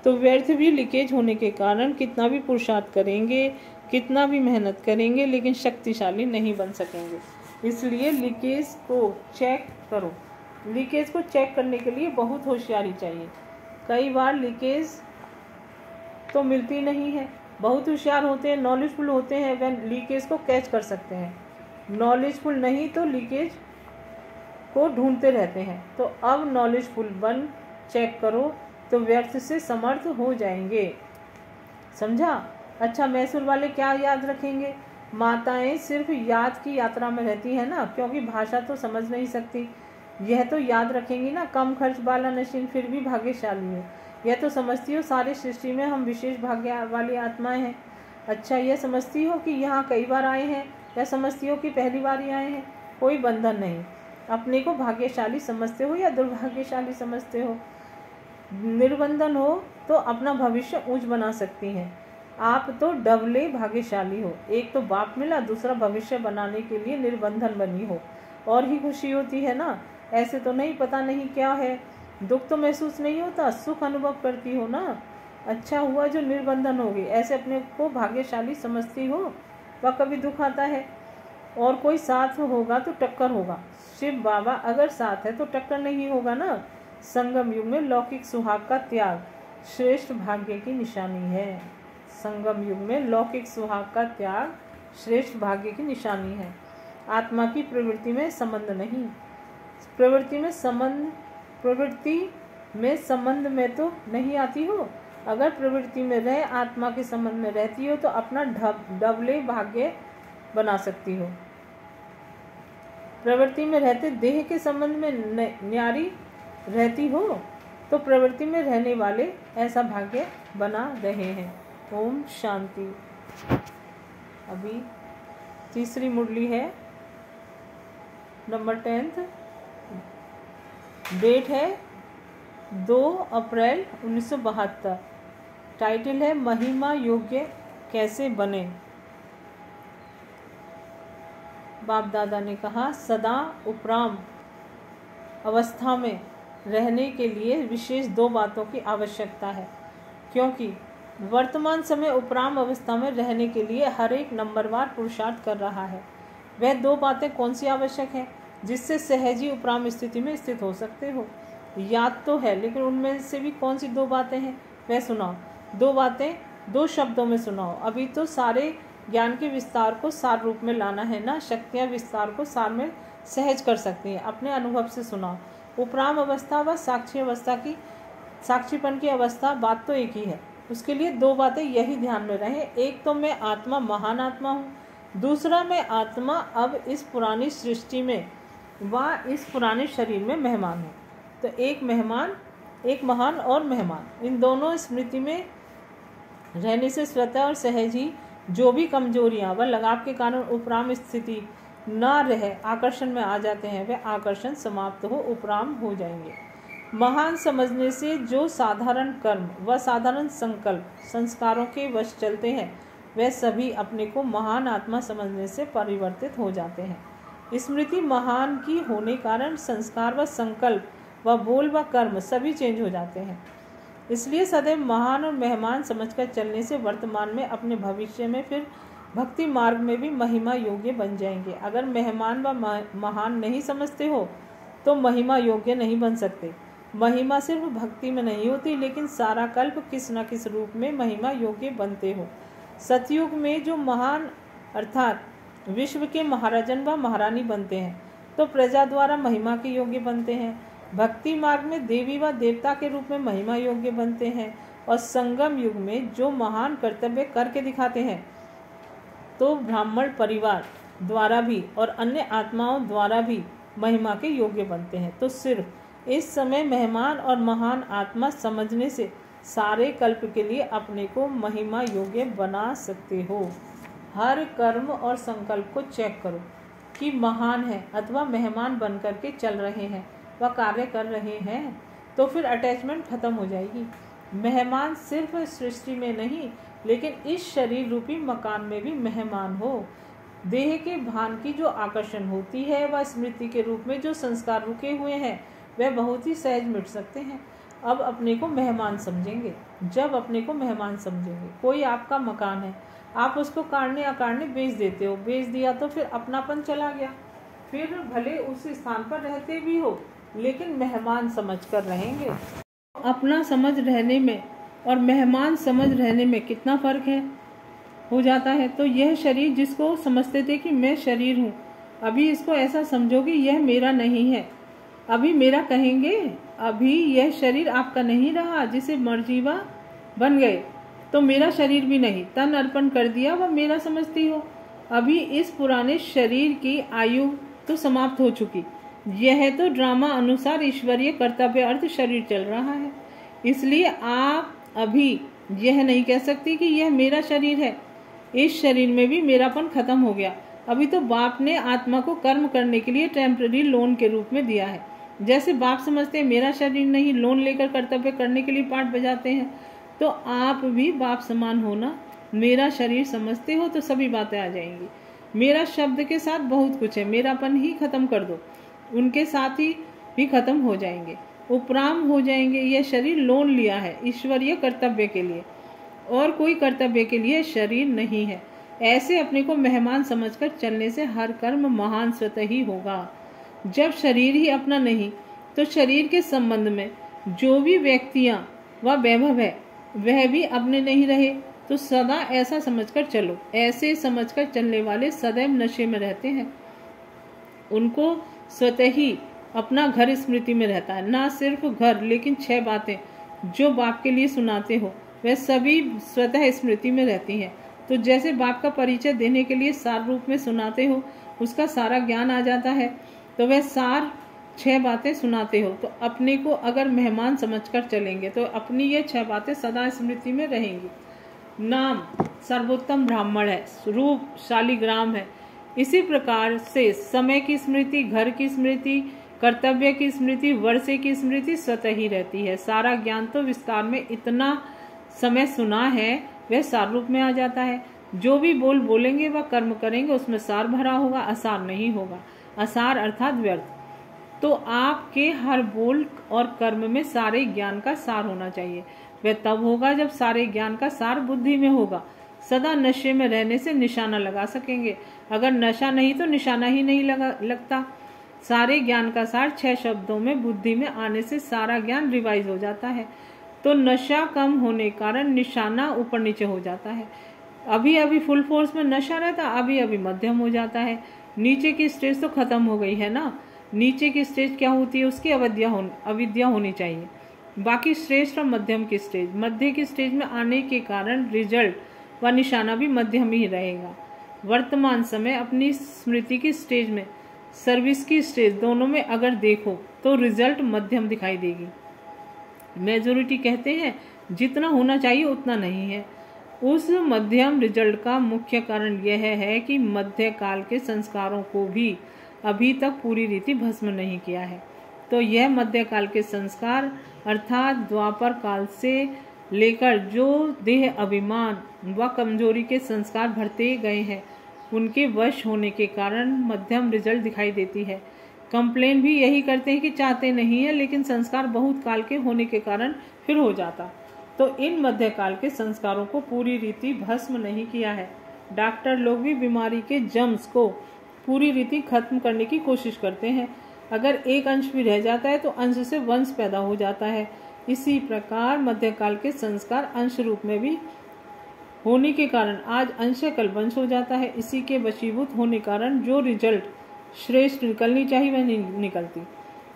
तो व्यर्थ भी लीकेज होने के कारण कितना भी पुरुषार्थ करेंगे, कितना भी मेहनत करेंगे, लेकिन शक्तिशाली नहीं बन सकेंगे। इसलिए लीकेज को चेक करो। लीकेज को चेक करने के लिए बहुत होशियारी चाहिए। कई बार लीकेज तो मिलती नहीं है। बहुत होशियार होते हैं, नॉलेजफुल होते हैं, वे लीकेज को कैच कर सकते हैं। नॉलेजफुल नहीं तो लीकेज को ढूंढते रहते हैं। तो अब नॉलेजफुल बन चेक करो तो व्यर्थ से समर्थ हो जाएंगे। समझा? अच्छा, मैसूर वाले क्या याद रखेंगे? माताएं सिर्फ याद की यात्रा में रहती है ना, क्योंकि भाषा तो समझ नहीं सकती। यह तो याद रखेंगी ना, कम खर्च वाला नशीन फिर भी भाग्यशाली है। यह तो समझती हो सारी सृष्टि में हम विशेष भाग्य वाली आत्माएं हैं। अच्छा, यह समझती हो कि यहाँ कई बार आए हैं, या समझती हो कि पहली बार ही आए हैं? कोई बंधन नहीं। अपने को भाग्यशाली समझते हो या दुर्भाग्यशाली समझते हो? निर्बंधन हो तो अपना भविष्य ऊंच बना सकती हैं। आप तो डबले भाग्यशाली हो। एक तो बाप मिला, दूसरा भविष्य बनाने के लिए निर्बंधन बनी हो। और ही खुशी होती है ना। ऐसे तो नहीं पता नहीं क्या है, दुख तो महसूस नहीं होता, सुख अनुभव करती हो ना। अच्छा हुआ जो निर्बंधन हो गई। ऐसे अपने को भाग्यशाली समझती हो। वह कभी दुख आता है और कोई साथ होगा तो टक्कर होगा। शिव बाबा अगर साथ है तो टक्कर नहीं होगा ना। संगम युग में लौकिक सुहाग का त्याग श्रेष्ठ भाग्य की निशानी है। संगम युग में लौकिक सुहाग का त्याग श्रेष्ठ भाग्य की निशानी है। आत्मा की प्रवृत्ति में संबंध नहीं। प्रवृत्ति में संबंध में तो नहीं आती हो। अगर प्रवृत्ति में रहे, आत्मा के संबंध में रहती हो तो अपना डबले भाग्य बना सकती हो। प्रवृत्ति में रहते देह के संबंध में न्यारी रहती हो तो प्रवृत्ति में रहने वाले ऐसा भाग्य बना रहे हैं। ओम शांति। अभी तीसरी मुरली है, नंबर 10। डेट है 2 अप्रैल 1972। टाइटल है महिमा योग्य कैसे बने। बाप दादा ने कहा, सदा उपराम अवस्था में रहने के लिए विशेष 2 बातों की आवश्यकता है, क्योंकि वर्तमान समय उपराम अवस्था में रहने के लिए हर एक नंबरवार पुरुषार्थ कर रहा है। वह 2 बातें कौन सी आवश्यक है जिससे सहज ही उपराम स्थिति में स्थित हो सकते हो? याद तो है, लेकिन उनमें से भी कौन सी 2 बातें हैं वह सुनाओ। 2 बातें 2 शब्दों में सुनाओ। अभी तो सारे ज्ञान के विस्तार को सार रूप में लाना है ना। शक्तियाँ विस्तार को सार में सहज कर सकती हैं। अपने अनुभव से सुनाओ। उपराम अवस्था व साक्षी अवस्था की, साक्षीपन की अवस्था, बात तो एक ही है। उसके लिए 2 बातें यही ध्यान में रहे। एक तो मैं आत्मा, महान आत्मा हूँ। दूसरा मैं आत्मा अब इस पुरानी सृष्टि में व इस पुराने शरीर में मेहमान हूँ। तो एक महान और मेहमान, इन दोनों स्मृति में रहने से स्वतः और सहज ही जो भी कमजोरियाँ व लगाव के कारण उपराम स्थिति न रहे आकर्षण में आ जाते हैं, वे आकर्षण समाप्त हो उपराम हो जाएंगे। महान समझने से जो साधारण कर्म व साधारण संकल्प संस्कारों के वश चलते हैं, वे सभी अपने को महान आत्मा समझने से परिवर्तित हो जाते हैं। स्मृति महान की होने कारण संस्कार व संकल्प व बोल व कर्म सभी चेंज हो जाते हैं। इसलिए सदैव महान और मेहमान समझकर चलने से वर्तमान में, अपने भविष्य में, फिर भक्ति मार्ग में भी महिमा योग्य बन जाएंगे। अगर मेहमान व महान नहीं समझते हो तो महिमा योग्य नहीं बन सकते। महिमा सिर्फ भक्ति में नहीं होती, लेकिन सारा कल्प किस न किस रूप में महिमा योग्य बनते हो। सतयुग में जो महान अर्थात विश्व के महाराजन व महारानी बनते हैं, तो प्रजा द्वारा महिमा के योग्य बनते हैं। भक्ति मार्ग में देवी व देवता के रूप में महिमा योग्य बनते हैं। और संगम युग में जो महान कर्तव्य करके दिखाते हैं, तो ब्राह्मण परिवार द्वारा भी और अन्य आत्माओं द्वारा भी महिमा के योग्य बनते हैं। तो सिर्फ इस समय मेहमान और महान आत्मा समझने से सारे कल्प के लिए अपने को महिमा योग्य बना सकते हो। हर कर्म और संकल्प को चेक करो कि महान है अथवा मेहमान बन करके चल रहे हैं व कार्य कर रहे हैं, तो फिर अटैचमेंट खत्म हो जाएगी। मेहमान सिर्फ सृष्टि में नहीं, लेकिन इस शरीर रूपी मकान में भी मेहमान हो। देह के भान की जो आकर्षण होती है व स्मृति के रूप में जो संस्कार रुके हुए हैं, वह बहुत ही सहज मिट सकते हैं। अब अपने को मेहमान समझेंगे। जब अपने को मेहमान समझेंगे, कोई आपका मकान है, आप उसको काटने अकाटने बेच देते हो, बेच दिया तो फिर अपनापन चला गया। फिर भले उस स्थान पर रहते भी हो, लेकिन मेहमान समझ कर रहेंगे। अपना समझ रहने में और मेहमान समझ रहने में कितना फर्क है हो जाता है। तो यह शरीर जिसको समझते थे कि मैं शरीर हूँ, अभी इसको ऐसा समझो कि यह मेरा नहीं है। अभी मेरा कहेंगे, अभी यह शरीर आपका नहीं रहा, जिसे मर्जीवा बन गए तो मेरा शरीर भी नहीं, तन अर्पण कर दिया, वह मेरा समझती हो। अभी इस पुराने शरीर की आयु तो समाप्त हो चुकी। यह तो ड्रामा अनुसार ईश्वरीय कर्तव्य अर्थ शरीर चल रहा है। इसलिए आप अभी यह नहीं कह सकती कि यह मेरा शरीर है। इस शरीर में भी मेरापन खत्म हो गया। अभी तो बाप ने आत्मा को कर्म करने के लिए टेम्पररी लोन के रूप में दिया है। जैसे बाप समझते हैं मेरा शरीर नहीं, लोन लेकर कर्तव्य करने के लिए पाठ बजाते हैं, तो आप भी बाप समान होना, मेरा शरीर समझते हो तो सभी बातें आ जाएंगी। मेरा शब्द के साथ बहुत कुछ है, मेरापन ही खत्म कर दो, उनके साथ ही भी खत्म हो जाएंगे, उपराम हो जाएंगे। यह शरीर लोन लिया है ईश्वरीय कर्तव्य के लिए, और कोई कर्तव्य के लिए शरीर नहीं है। ऐसे अपने को मेहमान समझकर चलने से हर कर्म महान स्वतः ही होगा। जब शरीर ही अपना नहीं, तो शरीर के संबंध में जो भी व्यक्तियां व वैभव है, वह भी अपने नहीं रहे। तो सदा ऐसा समझकर चलो। ऐसे समझकर चलने वाले सदैव नशे में रहते हैं। उनको स्वतः ही अपना घर स्मृति में रहता है। ना सिर्फ घर, लेकिन 6 बातें जो बाप के लिए सुनाते हो, वह सभी स्वतः स्मृति में रहती हैं। तो जैसे बाप का परिचय देने के लिए सार रूप में सुनाते हो, उसका सारा ज्ञान आ जाता है, तो वह सार 6 बातें सुनाते हो। तो अपने को अगर मेहमान समझकर चलेंगे, तो अपनी ये 6 बातें सदा स्मृति में रहेंगी। नाम सर्वोत्तम ब्राह्मण है, रूप शालिग्राम है। इसी प्रकार से समय की स्मृति, घर की स्मृति, कर्तव्य की स्मृति, वर्षे की स्मृति स्वतः ही रहती है। सारा ज्ञान तो विस्तार में इतना समय सुना है, वह सार रूप में आ जाता है। जो भी बोलेंगे व कर्म करेंगे, उसमें सार भरा होगा, असार नहीं होगा। असार अर्थात व्यर्थ। तो आपके हर बोल और कर्म में सारे ज्ञान का सार होना चाहिए। वह तब होगा जब सारे ज्ञान का सार बुद्धि में होगा। सदा नशे में रहने से निशाना लगा सकेंगे। अगर नशा नहीं तो निशाना ही नहीं लगता। सारे ज्ञान का सार 6 शब्दों में बुद्धि में आने से सारा ज्ञान रिवाइज हो जाता है। तो नशा कम होने कारण निशाना ऊपर नीचे हो जाता है। अभी अभी फुल फोर्स में नशा रहता, अभी अभी मध्यम हो जाता है। नीचे की स्टेज तो खत्म हो गई है ना। नीचे की स्टेज क्या होती है, उसकी अविद्या होनी चाहिए। बाकी श्रेष्ठ और मध्यम की स्टेज, मध्य की स्टेज में आने के कारण रिजल्ट व निशाना भी मध्यम ही रहेगा। वर्तमान समय अपनी स्मृति की स्टेज में सर्विस की स्टेज दोनों में अगर देखो तो रिजल्ट मध्यम दिखाई देगी। मेजोरिटी कहते हैं जितना होना चाहिए उतना नहीं है। उस मध्यम रिजल्ट का मुख्य कारण यह है कि मध्य काल के संस्कारों को भी अभी तक पूरी रीति भस्म नहीं किया है। तो यह मध्यकाल के संस्कार अर्थात द्वापर काल से लेकर जो देह अभिमान व कमजोरी के संस्कार भरते गए हैं उनके वश होने के कारण मध्यम रिजल्ट दिखाई देती है। कंप्लेन भी यही करते हैं कि चाहते नहीं है, लेकिन संस्कार बहुत काल के होने के कारण फिर हो जाता। तो इन मध्यकाल के संस्कारों को पूरी रीति भस्म नहीं किया है। डॉक्टर लोग भी बीमारी के जम्स को पूरी रीति खत्म करने की कोशिश करते हैं। अगर एक अंश भी रह जाता है तो अंश से वंश पैदा हो जाता है। इसी प्रकार मध्यकाल के संस्कार अंश रूप में भी होने के कारण आज अंश कल वंश हो जाता है। इसी के वशीभूत होने कारण जो रिजल्ट श्रेष्ठ निकलनी चाहिए वह नहीं निकलती।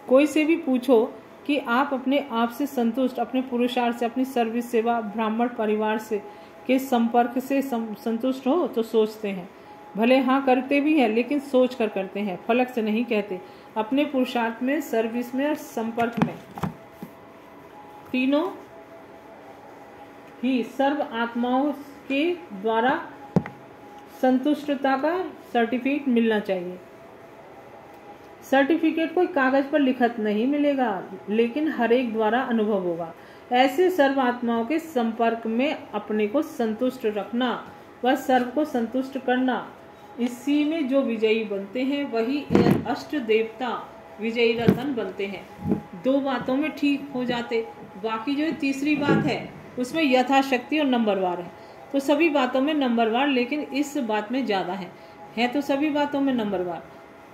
कोई से भी पूछो कि आप अपने आप से संतुष्ट, अपने पुरुषार्थ से, अपनी सर्विस सेवा, ब्राह्मण परिवार से के संपर्क से संतुष्ट हो तो सोचते हैं, भले हाँ करते भी हैं लेकिन सोच कर करते हैं, फलक से नहीं कहते। अपने पुरुषार्थ में, सर्विस में और संपर्क में तीनों ही सर्व आत्माओं के द्वारा संतुष्टता का सर्टिफिकेट मिलना चाहिए। सर्टिफिकेट कोई कागज पर लिखत नहीं मिलेगा, लेकिन हर एक द्वारा अनुभव होगा। ऐसे सर्व आत्माओं के संपर्क में अपने को संतुष्ट रखना व सर्व को संतुष्ट करना, इसी में जो विजयी बनते हैं वही अष्ट देवता विजयी रतन बनते हैं। 2 बातों में ठीक हो जाते, बाकी जो तीसरी बात है उसमें यथाशक्ति और नंबरवार है। तो सभी बातों में नंबरवार, लेकिन इस बात में ज़्यादा है तो सभी बातों में नंबरवार।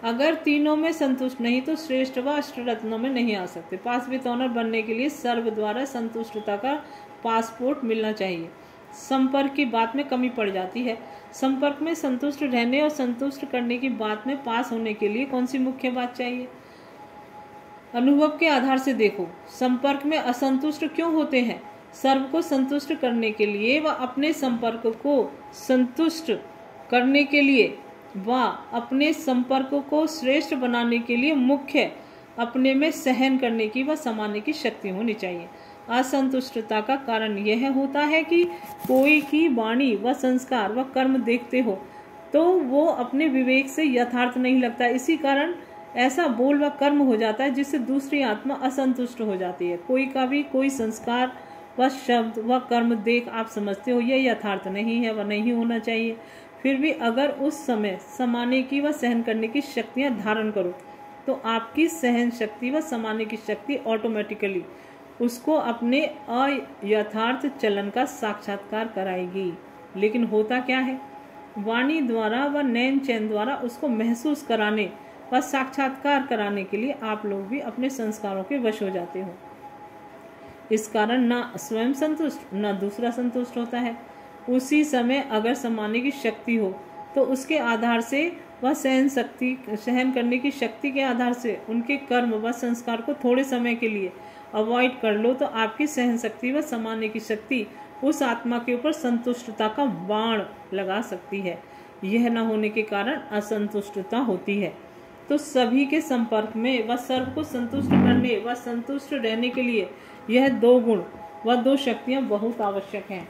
अगर तीनों में संतुष्ट नहीं तो श्रेष्ठ व अष्ट रत्नों में नहीं आ सकते। पास विथ ऑनर बनने के लिए सर्व द्वारा संतुष्टता का पासपोर्ट मिलना चाहिए। संपर्क की बात में कमी पड़ जाती है। संपर्क में संतुष्ट रहने और संतुष्ट करने की बात में पास होने के लिए कौन सी मुख्य बात चाहिए? अनुभव के आधार से देखो, संपर्क में असंतुष्ट क्यों होते हैं? सर्व को संतुष्ट करने के लिए व अपने संपर्क को संतुष्ट करने के लिए व अपने संपर्क को श्रेष्ठ बनाने के लिए मुख्य अपने में सहन करने की व समाने की शक्ति होनी चाहिए। असंतुष्टता का कारण यह होता है कि कोई की वाणी व संस्कार व कर्म देखते हो तो वो अपने विवेक से यथार्थ नहीं लगता। इसी कारण ऐसा बोल व कर्म हो जाता है जिससे दूसरी आत्मा असंतुष्ट हो जाती है। कोई का भी कोई संस्कार व शब्द व कर्म देख आप समझते हो यह यथार्थ नहीं है व नहीं होना चाहिए, फिर भी अगर उस समय समाने की व सहन करने की शक्तियां धारण करो तो आपकी सहन शक्ति व समाने की शक्ति ऑटोमेटिकली उसको अपने अयथार्थ चलन का साक्षात्कार कराएगी। लेकिन होता क्या है, वाणी द्वारा व नैन चैन द्वारा उसको महसूस कराने व साक्षात्कार कराने के लिए आप लोग भी अपने संस्कारों के वश हो जाते हो। इस कारण ना स्वयं संतुष्ट ना दूसरा संतुष्ट होता है। उसी समय अगर समाने की शक्ति हो तो उसके आधार से वह सहन करने की शक्ति के आधार से उनके कर्म व संस्कार को थोड़े समय के लिए अवॉइड कर लो तो आपकी सहन शक्ति व समाने की शक्ति उस आत्मा के ऊपर संतुष्टता का बाण लगा सकती है। यह न होने के कारण असंतुष्टता होती है। तो सभी के संपर्क में व सर्व को संतुष्ट करने व संतुष्ट रहने के लिए यह 2 गुण व 2 शक्तियां बहुत आवश्यक हैं।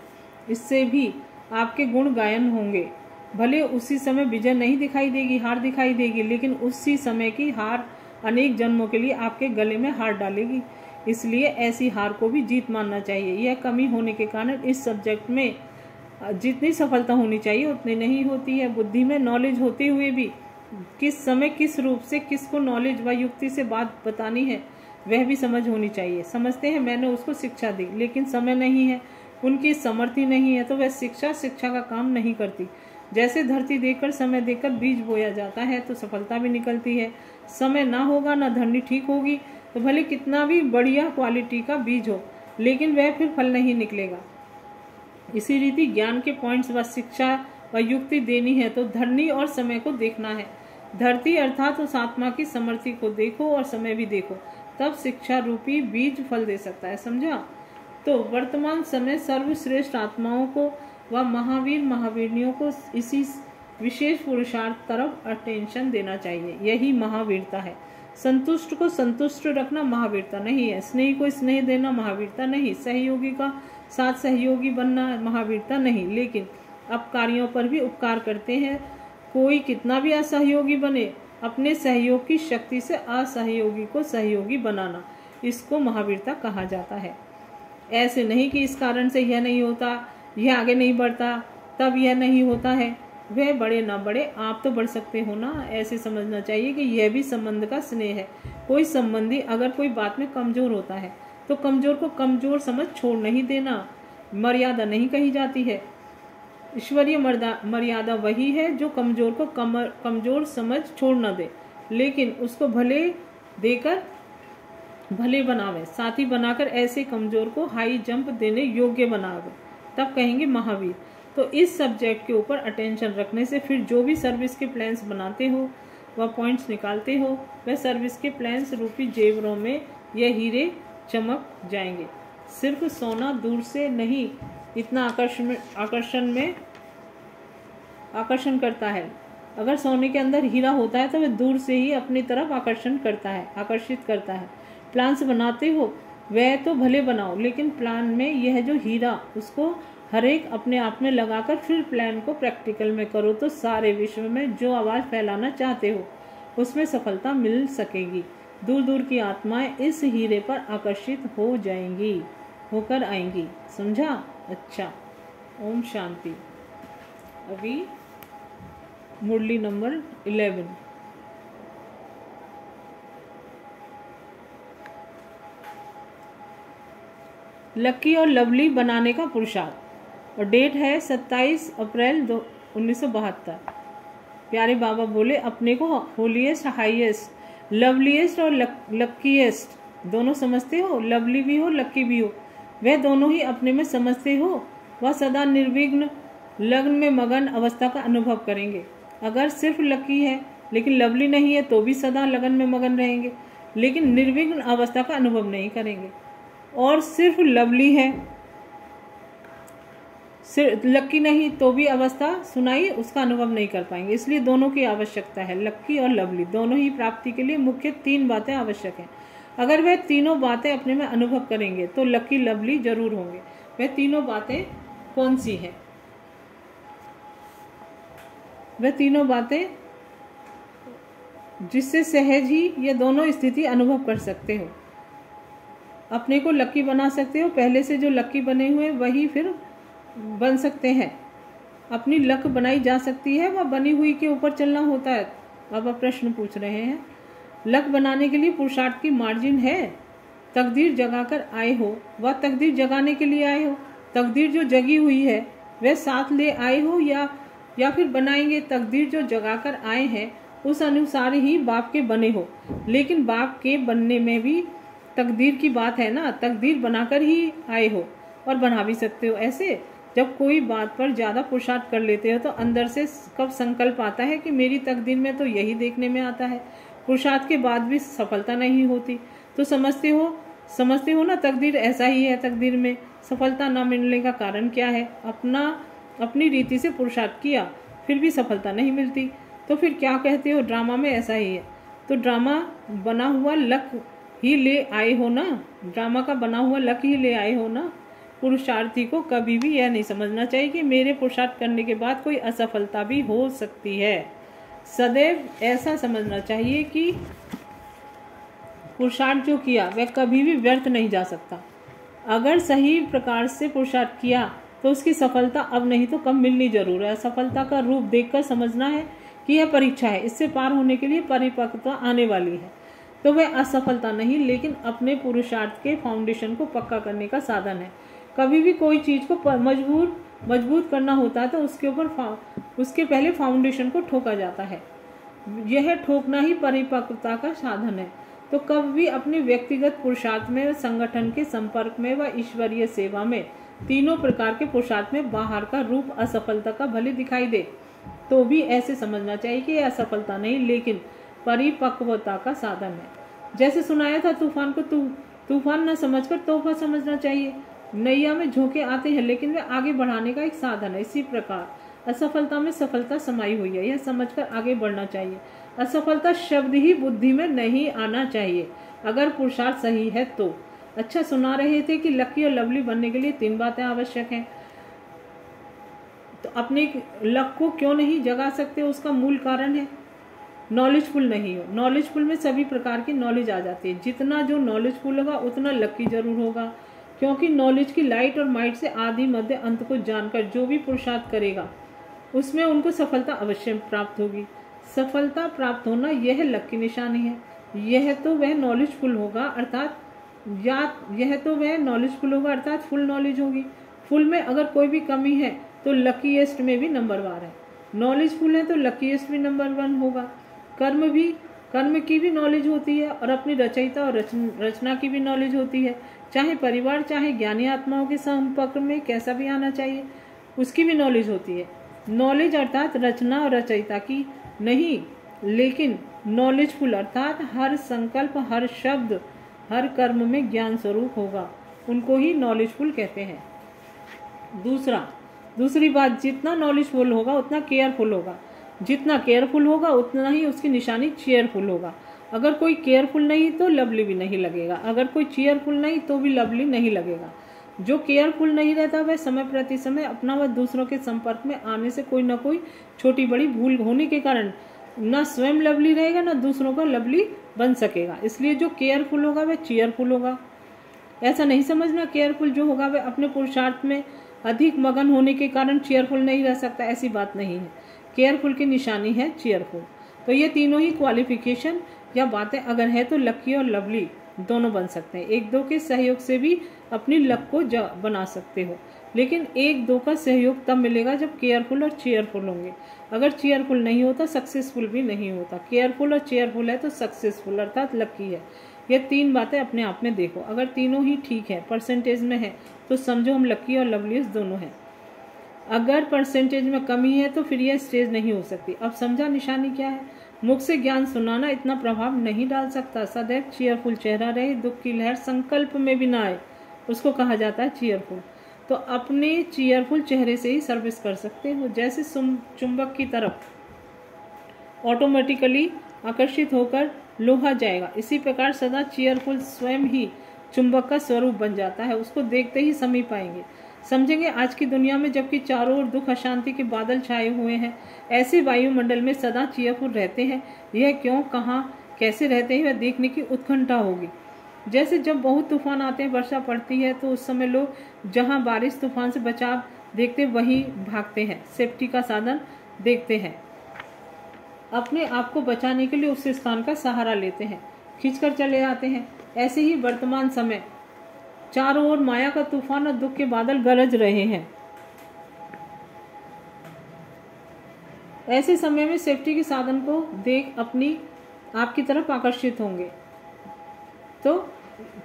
इससे भी आपके गुण गायन होंगे। भले उसी समय विजय नहीं दिखाई देगी, हार दिखाई देगी, लेकिन उसी समय की हार अनेक जन्मों के लिए आपके गले में हार डालेगी। इसलिए ऐसी हार को भी जीत मानना चाहिए। यह कमी होने के कारण इस सब्जेक्ट में जितनी सफलता होनी चाहिए उतनी नहीं होती है। बुद्धि में नॉलेज होते हुए भी किस समय किस रूप से किसको नॉलेज व युक्ति से बात बतानी है वह भी समझ होनी चाहिए। समझते हैं मैंने उसको शिक्षा दी, लेकिन समय नहीं है, उनकी समर्थी नहीं है, तो वह शिक्षा का काम नहीं करती। जैसे धरती देखकर समय देखकर बीज बोया जाता है तो सफलता भी निकलती है। समय ना होगा ना धरनी ठीक होगी तो भले कितना भी बढ़िया क्वालिटी का बीज हो, लेकिन वह फिर फल नहीं निकलेगा। इसी रीति ज्ञान के पॉइंट्स व शिक्षा व युक्ति देनी है तो धरनी और समय को देखना है। धरती अर्थात उस आत्मा की समर्थी को देखो और समय भी देखो, तब शिक्षा रूपी बीज फल दे सकता है। समझा? तो वर्तमान समय सर्वश्रेष्ठ आत्माओं को व महावीर महावीरनियों को इसी विशेष पुरुषार्थ तरफ अटेंशन देना चाहिए। यही महावीरता है। संतुष्ट को संतुष्ट रखना महावीरता नहीं है। स्नेही को स्नेह देना महावीरता नहीं। सहयोगी का साथ सहयोगी बनना महावीरता नहीं। लेकिन अपकारियों पर भी उपकार करते हैं। कोई कितना भी असहयोगी बने, अपने सहयोग की शक्ति से असहयोगी को सहयोगी बनाना, इसको महावीरता कहा जाता है। ऐसे नहीं कि इस कारण से यह नहीं होता, यह आगे नहीं बढ़ता, तब यह नहीं होता है। वह बढ़े ना बढ़े, आप तो बढ़ सकते हो ना। ऐसे समझना चाहिए कि यह भी संबंध का स्नेह है। कोई संबंधी अगर कोई बात में कमजोर होता है तो कमजोर को कमजोर समझ छोड़ नहीं देना। मर्यादा नहीं कही जाती है। ईश्वरीय मर्यादा वही है जो कमजोर को कमजोर समझ छोड़ न दे, लेकिन उसको भले देकर भले बनावे, साथी बनाकर ऐसे कमजोर को हाई जंप देने योग्य बनावे, तब कहेंगे महावीर। तो इस सब्जेक्ट के ऊपर अटेंशन रखने से फिर जो भी सर्विस के प्लान्स बनाते हो वह पॉइंट्स निकालते हो, वह सर्विस के प्लान्स रूपी जेवरों में यह हीरे चमक जाएंगे। सिर्फ सोना दूर से नहीं इतना आकर्षण करता है। अगर सोने के अंदर हीरा होता है तो वह दूर से ही अपनी तरफ आकर्षित करता है। प्लान्स बनाते हो वह तो भले बनाओ, लेकिन प्लान में यह जो हीरा उसको हर एक अपने आप में लगाकर फिर प्लान को प्रैक्टिकल में करो तो सारे विश्व में जो आवाज़ फैलाना चाहते हो उसमें सफलता मिल सकेगी। दूर दूर की आत्माएं इस हीरे पर आकर्षित होकर आएंगी। समझा? अच्छा, ओम शांति। अभी मुरली नंबर 11। लकी और लवली बनाने का पुरुषार्थ, और डेट है 27 अप्रैल 1972। प्यारे बाबा बोले अपने को होलीएस्ट, हाईएस्ट, लवलीएस्ट और लक्कीएस्ट दोनों समझते हो। लवली भी हो, लक्की भी हो, वह दोनों ही अपने में समझते हो। वह सदा निर्विघ्न लग्न में मगन अवस्था का अनुभव करेंगे। अगर सिर्फ लकी है लेकिन लवली नहीं है तो भी सदा लगन में मगन रहेंगे, लेकिन निर्विघ्न अवस्था का अनुभव नहीं करेंगे। और सिर्फ लवली है, सिर्फ लक्की नहीं तो भी अवस्था सुनाई उसका अनुभव नहीं कर पाएंगे। इसलिए दोनों की आवश्यकता है। लक्की और लवली दोनों ही प्राप्ति के लिए मुख्य 3 बातें आवश्यक हैं। अगर वह तीनों बातें अपने में अनुभव करेंगे तो लक्की लवली जरूर होंगे। वह तीनों बातें कौन सी हैं? वह तीनों बातें जिससे सहज ही ये दोनों स्थिति अनुभव कर सकते हो। अपने को लकी बना सकते हो। पहले से जो लकी बने हुए वही फिर बन सकते हैं। अपनी लक बनाई जा सकती है, वह बनी हुई के ऊपर चलना होता है। अब आप प्रश्न पूछ रहे हैं, लक बनाने के लिए पुरुषार्थ की मार्जिन है? तकदीर जगाकर आए हो, वह तकदीर जगाने के लिए आए हो। तकदीर जो जगी हुई है वह साथ ले आए हो या फिर बनाएंगे। तकदीर जो जगाकर आए हैं उस अनुसार ही बाप के बने हो, लेकिन बाप के बनने में भी तकदीर की बात है ना। तकदीर बनाकर ही आए हो और बना भी सकते हो। ऐसे जब कोई बात पर ज़्यादा पुरुषार्थ कर लेते हो तो अंदर से कब संकल्प आता है कि मेरी तकदीर में तो यही देखने में आता है, पुरुषार्थ के बाद भी सफलता नहीं होती, तो समझते हो ना तकदीर ऐसा ही है। तकदीर में सफलता न मिलने का कारण क्या है? अपनी रीति से पुरुषार्थ किया फिर भी सफलता नहीं मिलती, तो फिर क्या कहते हो? ड्रामा में ऐसा ही है। तो ड्रामा बना हुआ लक ही ले आए हो ना, ड्रामा का बना हुआ लक ही ले आए हो ना। पुरुषार्थी को कभी भी यह नहीं समझना चाहिए कि मेरे पुरुषार्थ करने के बाद कोई असफलता भी हो सकती है। सदैव ऐसा समझना चाहिए कि पुरुषार्थ जो किया वह कभी भी व्यर्थ नहीं जा सकता। अगर सही प्रकार से पुरुषार्थ किया तो उसकी सफलता अब नहीं तो कब मिलनी जरूर है। असफलता का रूप देखकर समझना है कि यह परीक्षा है, इससे पार होने के लिए परिपक्वता आने वाली है। तो वह असफलता नहीं, लेकिन अपने पुरुषार्थ के फाउंडेशन को पक्का करने का साधन है। कभी भी कोई चीज को मजबूत करना होता है तो उसके ऊपर उसके पहले फाउंडेशन को ठोका जाता है। यह ठोकना ही परिपक्वता का साधन है। तो कब भी अपने व्यक्तिगत पुरुषार्थ में, संगठन के संपर्क में व ईश्वरीय सेवा में, तीनों प्रकार के पुरुषार्थ में बाहर का रूप असफलता का भले दिखाई दे तो भी ऐसे समझना चाहिए कि यह असफलता नहीं लेकिन परिपक्वता का साधन है। जैसे सुनाया था तूफान को तूफान न समझकर तोहफा समझना चाहिए। नैया में झोंके आते हैं लेकिन वे आगे बढ़ाने का एक साधन है। इसी प्रकार असफलता में सफलता समाई हुई है, यह समझकर आगे बढ़ना चाहिए। असफलता शब्द ही बुद्धि में नहीं आना चाहिए अगर पुरुषार्थ सही है तो। अच्छा, सुना रहे थे कि लकी और लवली बनने के लिए 3 बातें आवश्यक हैं। तो अपने लक को क्यों नहीं जगा सकते, उसका मूल कारण है नॉलेजफुल नहीं हो। नॉलेजफुल में सभी प्रकार की नॉलेज आ जाती है। जितना जो नॉलेजफुल होगा उतना लकी जरूर होगा, क्योंकि नॉलेज की लाइट और माइट से आदि मध्य अंत को जानकर जो भी पुरुषार्थ करेगा उसमें उनको सफलता अवश्य प्राप्त होगी। सफलता प्राप्त होना यह लक की निशानी है। यह तो वह नॉलेजफुल होगा अर्थात फुल नॉलेज होगी। फुल में अगर कोई भी कमी है तो लकीएस्ट में भी नंबर 1 है। नॉलेजफुल है तो लकीएस्ट भी नंबर 1 होगा। कर्म की भी नॉलेज होती है और अपनी रचयिता और रचना की भी नॉलेज होती है। चाहे परिवार चाहे ज्ञानी आत्माओं के संपर्क में कैसा भी आना चाहिए, उसकी भी नॉलेज होती है। नॉलेज अर्थात रचना और रचयिता की नहीं, लेकिन नॉलेजफुल अर्थात हर संकल्प, हर शब्द, हर कर्म में ज्ञान स्वरूप होगा, उनको ही नॉलेजफुल कहते हैं। दूसरी बात, जितना नॉलेजफुल होगा उतना केयरफुल होगा। जितना केयरफुल होगा उतना ही उसकी निशानी चेयरफुल होगा। अगर कोई केयरफुल नहीं तो लवली भी नहीं लगेगा, अगर कोई चेयरफुल नहीं तो भी लवली नहीं लगेगा। जो केयरफुल नहीं रहता वह समय प्रति समय अपना व दूसरों के संपर्क में आने से कोई ना कोई छोटी बड़ी भूल होने के कारण न स्वयं लवली रहेगा न दूसरों का लवली बन सकेगा। इसलिए जो केयरफुल होगा वह चेयरफुल होगा। ऐसा नहीं समझना केयरफुल जो होगा वह अपने पुरुषार्थ में अधिक मगन होने के कारण चेयरफुल नहीं रह सकता, ऐसी बात नहीं है। केयरफुल की निशानी है चेयरफुल। तो ये तीनों ही क्वालिफिकेशन या बातें अगर है तो लकी और लवली दोनों बन सकते हैं। एक दो के सहयोग से भी अपनी लक को बना सकते हो, लेकिन एक दो का सहयोग तब मिलेगा जब केयरफुल और चेयरफुल होंगे। अगर चेयरफुल नहीं होता सक्सेसफुल भी नहीं होता। केयरफुल और चेयरफुल है तो सक्सेसफुल अर्थात लकी है। ये 3 बातें अपने आप में देखो, अगर तीनों ही ठीक है, परसेंटेज में है, तो समझो हम लकी और लवलीस्ट दोनों हैं। अगर परसेंटेज में कमी है तो फिर यह स्टेज नहीं हो सकती। अब समझा निशानी क्या है। मुख से ज्ञान सुनाना इतना प्रभाव नहीं डाल सकता। सदैव चेयरफुल चेहरा रहे, दुख की लहर संकल्प में भी ना आए, उसको कहा जाता है चेयरफुल। तो अपने चेयरफुल चेहरे से ही सर्विस कर सकते हो। जैसे चुंबक की तरफ ऑटोमेटिकली आकर्षित होकर लोहा जाएगा, इसी प्रकार सदा चेयरफुल स्वयं ही चुंबक का स्वरूप बन जाता है। उसको देखते ही समीप आएंगे, समझेंगे आज की दुनिया में जबकि चारों ओर दुख अशांति के बादल छाए हुए हैं, ऐसे वायुमंडल में सदा चेयरफुल रहते हैं। यह क्यों, कहाँ, कैसे रहते हैं, वह देखने की उत्कंठा होगी। जैसे जब बहुत तूफान आते हैं, वर्षा पड़ती है, तो उस समय लोग जहाँ बारिश तूफान से बचाव देखते वहीं भागते हैं, सेफ्टी का साधन देखते हैं, अपने आप को बचाने के लिए उस स्थान का सहारा लेते हैं, खींचकर चले आते हैं। ऐसे ही वर्तमान समय चारों ओर माया का तूफान और दुख के बादल गरज रहे हैं। ऐसे समय में सेफ्टी के साधन को देख अपनी आपकी तरफ आकर्षित होंगे, तो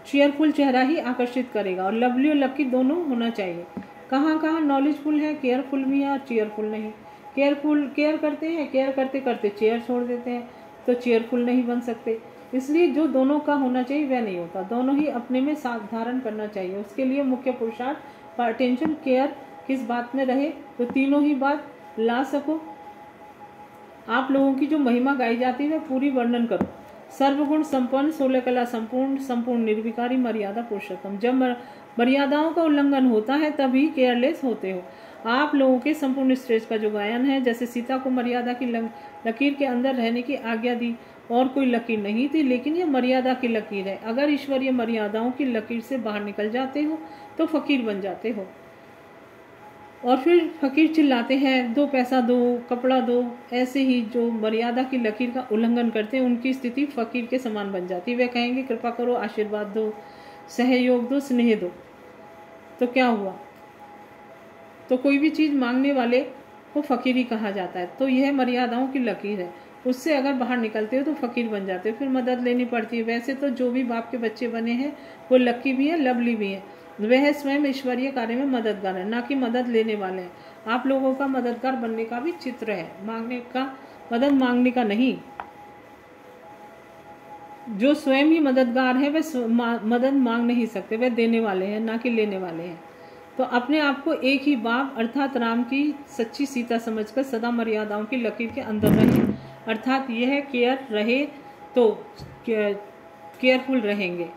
चेयरफुल चेहरा ही आकर्षित करेगा। और लवली और लकी दोनों होना चाहिए। कहाँ कहाँ नॉलेजफुल है, केयरफुल भी है और चेयरफुल नहीं। केयर करते हैं, केयर करते करते चेयर छोड़ देते हैं, तो चेयरफुल नहीं बन सकते। इसलिए जो दोनों का होना चाहिए वह नहीं होता। दोनों ही अपने में साथ धारण करना चाहिए। उसके लिए मुख्य पुरुषार्थ अटेंशन, केयर किस बात में रहे तो तीनों ही बात ला सको। आप लोगों की जो महिमा गाई जाती है वह पूरी वर्णन करो। सर्वगुण संपन्न, 16 कला संपूर्ण, संपूर्ण निर्विकारी, मर्यादा पुरुषोत्तम। जब मर्यादाओं का उल्लंघन होता है तभी केयरलेस होते हो। आप लोगों के संपूर्ण स्टेज का जो गायन है, जैसे सीता को मर्यादा की लकीर के अंदर रहने की आज्ञा दी, और कोई लकीर नहीं थी, लेकिन ये मर्यादा की लकीर है। अगर ईश्वरीय मर्यादाओं की लकीर से बाहर निकल जाते हो तो फकीर बन जाते हो। और फिर फकीर चिल्लाते हैं 2 पैसा दो, कपड़ा दो। ऐसे ही जो मर्यादा की लकीर का उल्लंघन करते हैं उनकी स्थिति फकीर के समान बन जाती है। वे कहेंगे कृपा करो, आशीर्वाद दो, सहयोग दो, स्नेह दो। तो क्या हुआ, तो कोई भी चीज़ मांगने वाले को फकीर ही कहा जाता है। तो यह मर्यादाओं की लकीर है, उससे अगर बाहर निकलते हो तो फकीर बन जाते हो, फिर मदद लेनी पड़ती है। वैसे तो जो भी बाप के बच्चे बने हैं वो लकी भी है, लवली भी है। वह स्वयं ईश्वरीय कार्य में मददगार है, ना कि मदद लेने वाले हैं। आप लोगों का मददगार बनने का भी चित्र है, मांगने का, मदद मांगने का नहीं। जो स्वयं ही मददगार है वह मदद मांग नहीं सकते, वह देने वाले हैं, ना कि लेने वाले हैं। तो अपने आप को एक ही बाप अर्थात राम की सच्ची सीता समझकर सदा मर्यादाओं की लकीर के अंदर रहे, अर्थात यह केयर रहे तो केयरफुल रहेंगे।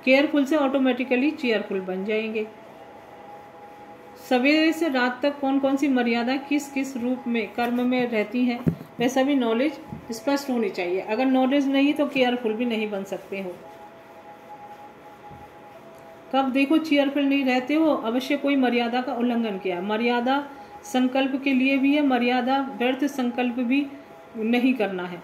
केयरफुल से ऑटोमेटिकली चेयरफुल बन जाएंगे। सवेरे से रात तक कौन कौन सी मर्यादा किस किस रूप में कर्म में रहती हैं, वह सभी नॉलेज स्पष्ट होनी चाहिए। अगर नॉलेज नहीं तो केयरफुल भी नहीं बन सकते हो। कब देखो चेयरफुल नहीं रहते हो, अवश्य कोई मर्यादा का उल्लंघन किया। मर्यादा संकल्प के लिए भी है, मर्यादा व्यर्थ संकल्प भी नहीं करना है।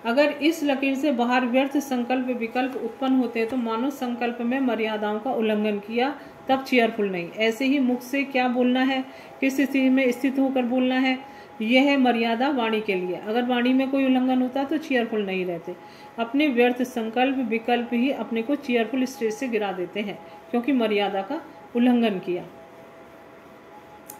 अगर इस लकीर से बाहर व्यर्थ संकल्प विकल्प उत्पन्न होते हैं तो मानो संकल्प में मर्यादाओं का उल्लंघन किया, तब चेयरफुल नहीं। ऐसे ही मुख से क्या बोलना है, किस स्थिति में स्थित होकर बोलना है, यह है मर्यादा वाणी के लिए। अगर वाणी में कोई उल्लंघन होता तो चेयरफुल नहीं रहते। अपने व्यर्थ संकल्प विकल्प ही अपने को चेयरफुल स्टेज से गिरा देते हैं, क्योंकि मर्यादा का उल्लंघन किया।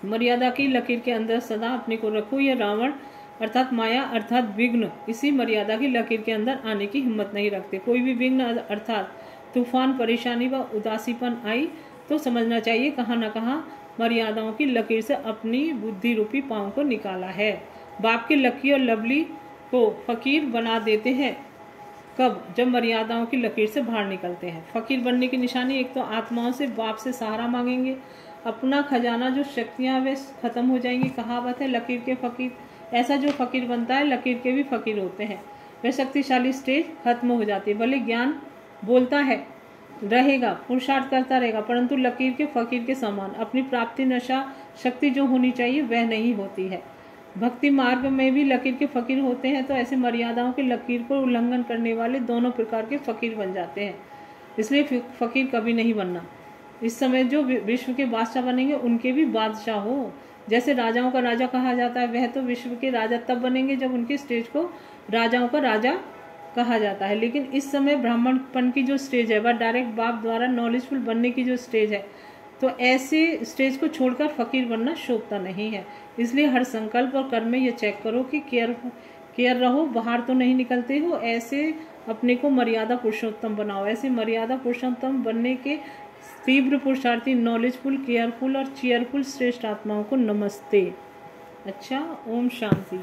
मर्यादा की लकीर के अंदर सदा अपने को रखो। यह रावण अर्थात माया अर्थात विघ्न इसी मर्यादा की लकीर के अंदर आने की हिम्मत नहीं रखते। कोई भी विघ्न अर्थात तूफान, परेशानी व उदासीपन आई तो समझना चाहिए कहाँ न कहाँ मर्यादाओं की लकीर से अपनी बुद्धि रूपी पाँव को निकाला है। बाप के लकी और लवली को फकीर बना देते हैं कब, जब मर्यादाओं की लकीर से बाहर निकलते हैं। फकीर बनने की निशानी एक तो आत्माओं से बाप से सहारा मांगेंगे, अपना खजाना जो शक्तियाँ वे खत्म हो जाएंगी। कहावत है लकीर के फकीर, ऐसा जो फकीर बनता है लकीर के भी फकीर होते हैं। वह शक्तिशाली स्टेज खत्म हो जाती है। भले ज्ञान बोलता है रहेगा, पुरुषार्थ करता रहेगा, परंतु लकीर के फकीर के समान अपनी प्राप्ति नशा शक्ति जो होनी चाहिए वह नहीं होती है। भक्ति मार्ग में भी लकीर के फकीर होते हैं, तो ऐसे मर्यादाओं की लकीर को उल्लंघन करने वाले दोनों प्रकार के फकीर बन जाते हैं। इसलिए फकीर कभी नहीं बनना। इस समय जो विश्व के बादशाह बनेंगे उनके भी बादशाह हो। जैसे राजाओं का राजा कहा जाता है, वह तो विश्व के राजा तब बनेंगे जब उनके स्टेज को राजाओं का राजा कहा जाता है। लेकिन इस समय ब्राह्मणपन की जो स्टेज है वह डायरेक्ट बाप द्वारा नॉलेजफुल बनने की जो स्टेज है, तो ऐसे स्टेज को छोड़कर फकीर बनना शोभता नहीं है। इसलिए हर संकल्प और कर्म में ये चेक करो कि केयर रहो, बाहर तो नहीं निकलते हो। ऐसे अपने को मर्यादा पुरुषोत्तम बनाओ। ऐसे मर्यादा पुरुषोत्तम बनने के तीव्र पुरुषार्थी नॉलेजफुल, केयरफुल और चेयरफुल श्रेष्ठ आत्माओं को नमस्ते। अच्छा, ओम शांति।